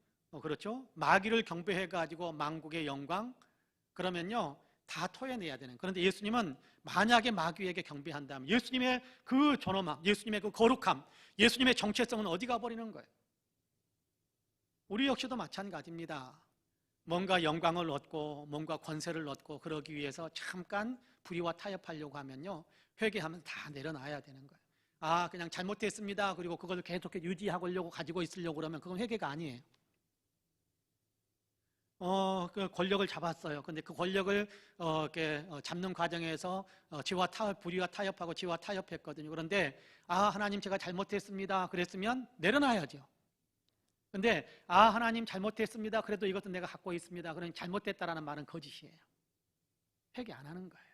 그렇죠 마귀를 경배해가지고 만국의 영광 그러면요 다 토해내야 되는. 그런데 예수님은 만약에 마귀에게 경배한다면 예수님의 그 존엄함, 예수님의 그 거룩함, 예수님의 정체성은 어디 가버리는 거예요? 우리 역시도 마찬가지입니다. 뭔가 영광을 얻고 뭔가 권세를 얻고 그러기 위해서 잠깐 불의와 타협하려고 하면요 회개하면 다 내려놔야 되는 거예요. 그냥 잘못했습니다. 그리고 그걸 계속 유지하려고 가지고 있으려고 그러면 그건 회개가 아니에요. 그 권력을 잡았어요. 근데 그 권력을 잡는 과정에서 불의와 타협하고 지와 타협했거든요. 그런데 하나님 제가 잘못했습니다. 그랬으면 내려놔야죠. 근데 하나님 잘못했습니다. 그래도 이것은 내가 갖고 있습니다. 그러니 잘못됐다라는 말은 거짓이에요. 회개 안 하는 거예요.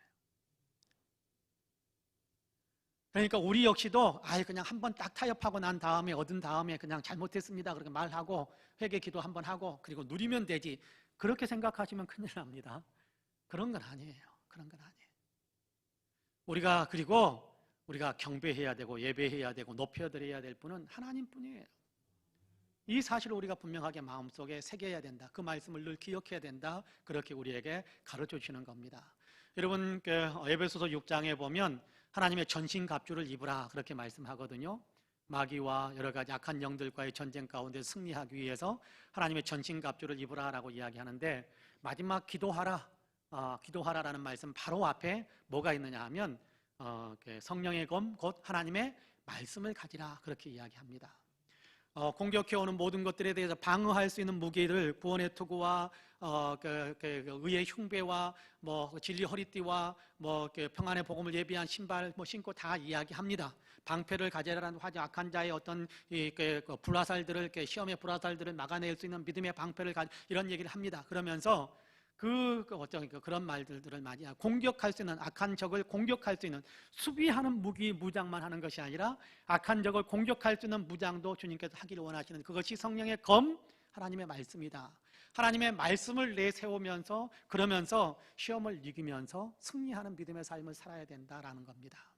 그러니까 우리 역시도 그냥 한번 딱 타협하고 난 다음에 얻은 다음에 그냥 잘못했습니다 그렇게 말하고 회개 기도 한번 하고 그리고 누리면 되지, 그렇게 생각하시면 큰일 납니다. 그런 건 아니에요. 그런 건 아니에요. 그리고 우리가 경배해야 되고 예배해야 되고 높여드려야 될 분은 하나님뿐이에요. 이 사실을 우리가 분명하게 마음속에 새겨야 된다. 그 말씀을 늘 기억해야 된다. 그렇게 우리에게 가르쳐 주시는 겁니다. 여러분, 에베소서 6장에 보면 하나님의 전신갑주를 입으라 그렇게 말씀하거든요. 마귀와 여러 가지 악한 영들과의 전쟁 가운데 승리하기 위해서 하나님의 전신갑주를 입으라라고 이야기하는데, 마지막 기도하라라는 말씀 바로 앞에 뭐가 있느냐 하면 성령의 검 곧 하나님의 말씀을 가지라 그렇게 이야기합니다. 공격해오는 모든 것들에 대해서 방어할 수 있는 무기를 구원의 투구와 의의 흉배와 진리 허리띠와 평안의 복음을 예비한 신발 신고 다 이야기합니다. 방패를 가져라는 하지 악한 자의 어떤 불화살들을 시험의 불화살들을 막아낼 수 있는 믿음의 방패를 이런 얘기를 합니다. 그러면서 그런 말들을 많이 공격할 수 있는 악한 적을 공격할 수 있는 수비하는 무장만 하는 것이 아니라 악한 적을 공격할 수 있는 무장도 주님께서 하기를 원하시는 그것이 성령의 검 하나님의 말씀이다. 하나님의 말씀을 내세우면서 그러면서 시험을 이기면서 승리하는 믿음의 삶을 살아야 된다라는 겁니다.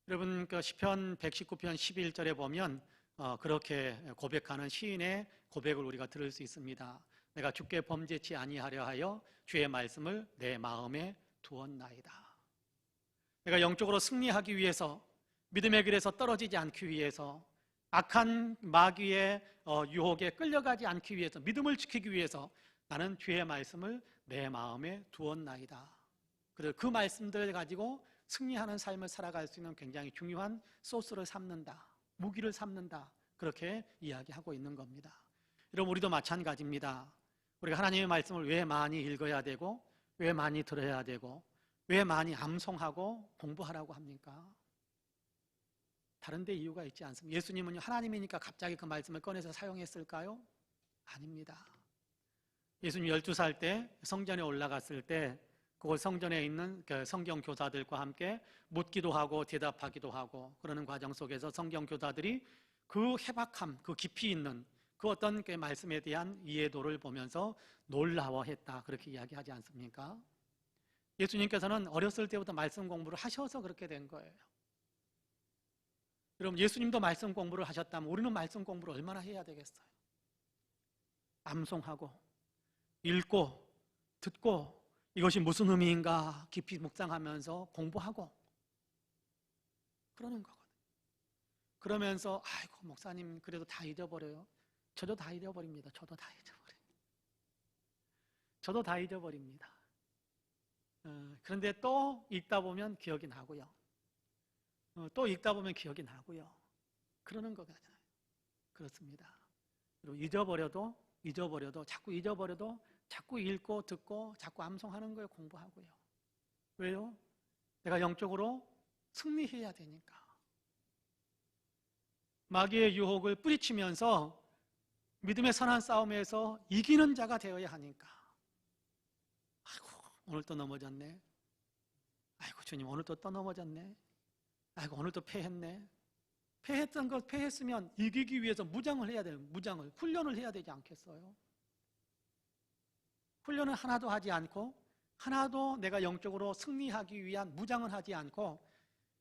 여러분, 시편 119편 11절에 보면 그렇게 고백하는 시인의 고백을 우리가 들을 수 있습니다. 내가 주께 범죄치 아니하려 하여 주의 말씀을 내 마음에 두었나이다. 내가 영적으로 승리하기 위해서, 믿음의 길에서 떨어지지 않기 위해서, 악한 마귀의 유혹에 끌려가지 않기 위해서, 믿음을 지키기 위해서 나는 주의 말씀을 내 마음에 두었나이다. 그래서 그 말씀들을 가지고 승리하는 삶을 살아갈 수 있는 굉장히 중요한 소스를 삼는다, 무기를 삼는다, 그렇게 이야기하고 있는 겁니다. 여러분, 우리도 마찬가지입니다. 우리가 하나님의 말씀을 왜 많이 읽어야 되고 왜 많이 들어야 되고 왜 많이 암송하고 공부하라고 합니까? 다른 데 이유가 있지 않습니다. 예수님은 하나님이니까 갑자기 그 말씀을 꺼내서 사용했을까요? 아닙니다. 예수님 12살 때 성전에 올라갔을 때 그곳 성전에 있는 성경 교사들과 함께 묻기도 하고 대답하기도 하고 그러는 과정 속에서 성경 교사들이 그 해박함, 그 깊이 있는 그 어떤 말씀에 대한 이해도를 보면서 놀라워했다 그렇게 이야기하지 않습니까? 예수님께서는 어렸을 때부터 말씀 공부를 하셔서 그렇게 된 거예요. 여러분, 예수님도 말씀 공부를 하셨다면 우리는 말씀 공부를 얼마나 해야 되겠어요? 암송하고 읽고 듣고 이것이 무슨 의미인가 깊이 묵상하면서 공부하고 그러는 거거든요. 그러면서 아이고 목사님 그래도 다 잊어버려요. 저도 다 잊어버립니다. 저도 다 잊어버립니다. 그런데 또 읽다 보면 기억이 나고요. 또 읽다 보면 기억이 나고요. 그러는 거잖아요. 그렇습니다. 그리고 잊어버려도 자꾸 읽고 듣고 자꾸 암송하는 거예요. 공부하고요. 왜요? 내가 영적으로 승리해야 되니까. 마귀의 유혹을 뿌리치면서 믿음의 선한 싸움에서 이기는 자가 되어야 하니까. 아이고 오늘 또 넘어졌네. 아이고 주님 오늘 또 넘어졌네. 아이고 오늘 또 패했네. 패했으면 이기기 위해서 무장을 해야 돼요. 훈련을 해야 되지 않겠어요? 훈련을 하나도 하지 않고 하나도 내가 영적으로 승리하기 위한 무장을 하지 않고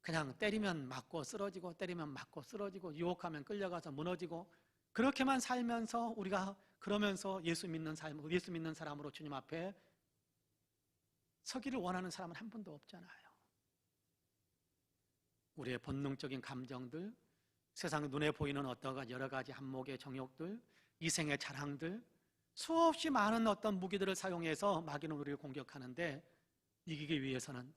그냥 때리면 맞고 쓰러지고 때리면 맞고 쓰러지고 유혹하면 끌려가서 무너지고 그렇게만 살면서 우리가 그러면서 예수 믿는 사람으로 주님 앞에 서기를 원하는 사람은 한 분도 없잖아요. 우리의 본능적인 감정들, 세상 눈에 보이는 어떤 여러 가지 한목의 정욕들, 이생의 자랑들, 수없이 많은 어떤 무기들을 사용해서 마귀는 우리를 공격하는데 이기기 위해서는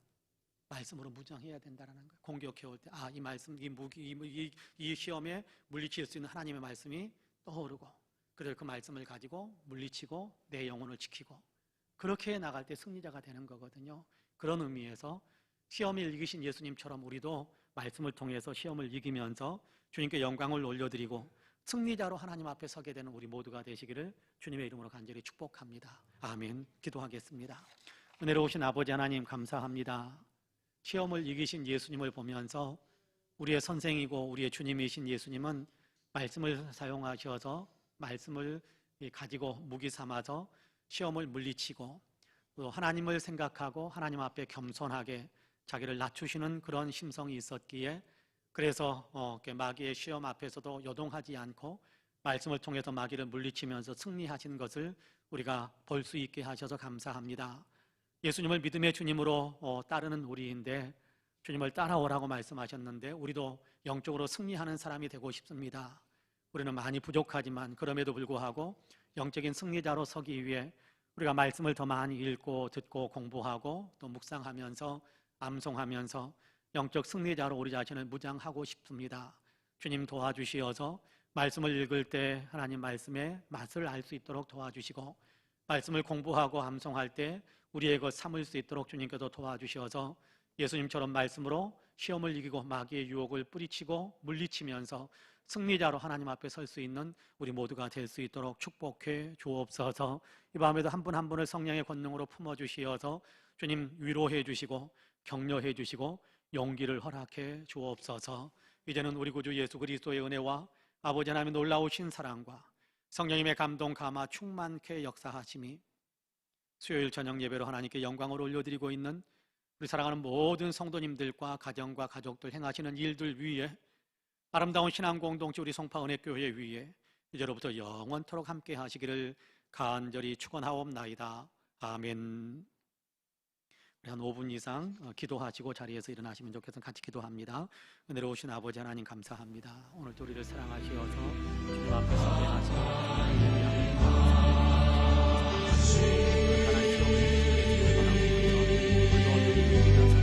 말씀으로 무장해야 된다는 거예요. 공격해올 때 이 말씀, 이 무기, 이 시험에 물리칠 수 있는 하나님의 말씀이 떠오르고 그래서 그 말씀을 가지고 물리치고 내 영혼을 지키고 그렇게 나갈 때 승리자가 되는 거거든요. 그런 의미에서 시험을 이기신 예수님처럼 우리도 말씀을 통해서 시험을 이기면서 주님께 영광을 올려드리고 승리자로 하나님 앞에 서게 되는 우리 모두가 되시기를 주님의 이름으로 간절히 축복합니다. 아멘. 기도하겠습니다. 은혜로우신 아버지 하나님 감사합니다. 시험을 이기신 예수님을 보면서 우리의 선생이고 우리의 주님이신 예수님은 말씀을 사용하셔서 말씀을 가지고 무기 삼아서 시험을 물리치고 또 하나님을 생각하고 하나님 앞에 겸손하게 자기를 낮추시는 그런 심성이 있었기에 그래서 마귀의 시험 앞에서도 요동하지 않고 말씀을 통해서 마귀를 물리치면서 승리하신 것을 우리가 볼 수 있게 하셔서 감사합니다. 예수님을 믿음의 주님으로 따르는 우리인데 주님을 따라오라고 말씀하셨는데 우리도 영적으로 승리하는 사람이 되고 싶습니다. 우리는 많이 부족하지만 그럼에도 불구하고 영적인 승리자로 서기 위해 우리가 말씀을 더 많이 읽고 듣고 공부하고 또 묵상하면서 암송하면서 영적 승리자로 우리 자신을 무장하고 싶습니다. 주님 도와주시어서 말씀을 읽을 때 하나님 말씀의 맛을 알 수 있도록 도와주시고 말씀을 공부하고 암송할 때 우리의 것 삼을 수 있도록 주님께서 도와주셔서 예수님처럼 말씀으로 시험을 이기고 마귀의 유혹을 뿌리치고 물리치면서 승리자로 하나님 앞에 설 수 있는 우리 모두가 될 수 있도록 축복해 주옵소서. 이 밤에도 한 분 한 분을 성령의 권능으로 품어주시어서 주님 위로해 주시고 격려해 주시고 용기를 허락해 주옵소서. 이제는 우리 구주 예수 그리스도의 은혜와 아버지 하나님의 놀라우신 사랑과 성령님의 감동 감화 충만케 역사하심이 수요일 저녁 예배로 하나님께 영광을 올려드리고 있는 우리 사랑하는 모든 성도님들과 가정과 가족들 행하시는 일들 위에 아름다운 신앙 공동체 우리 송파은혜교회 위에 이제로부터 영원토록 함께 하시기를 간절히 축원하옵나이다. 아멘. 우리 한 5분 이상 기도하시고 자리에서 일어나시면 좋겠습니다. 같이 기도합니다. 은혜로 오신 아버지 하나님 감사합니다. 오늘도 우리를 사랑하시어서 주님 앞에 서게 하시고 하나님 예배하는 감사합니다. 하나님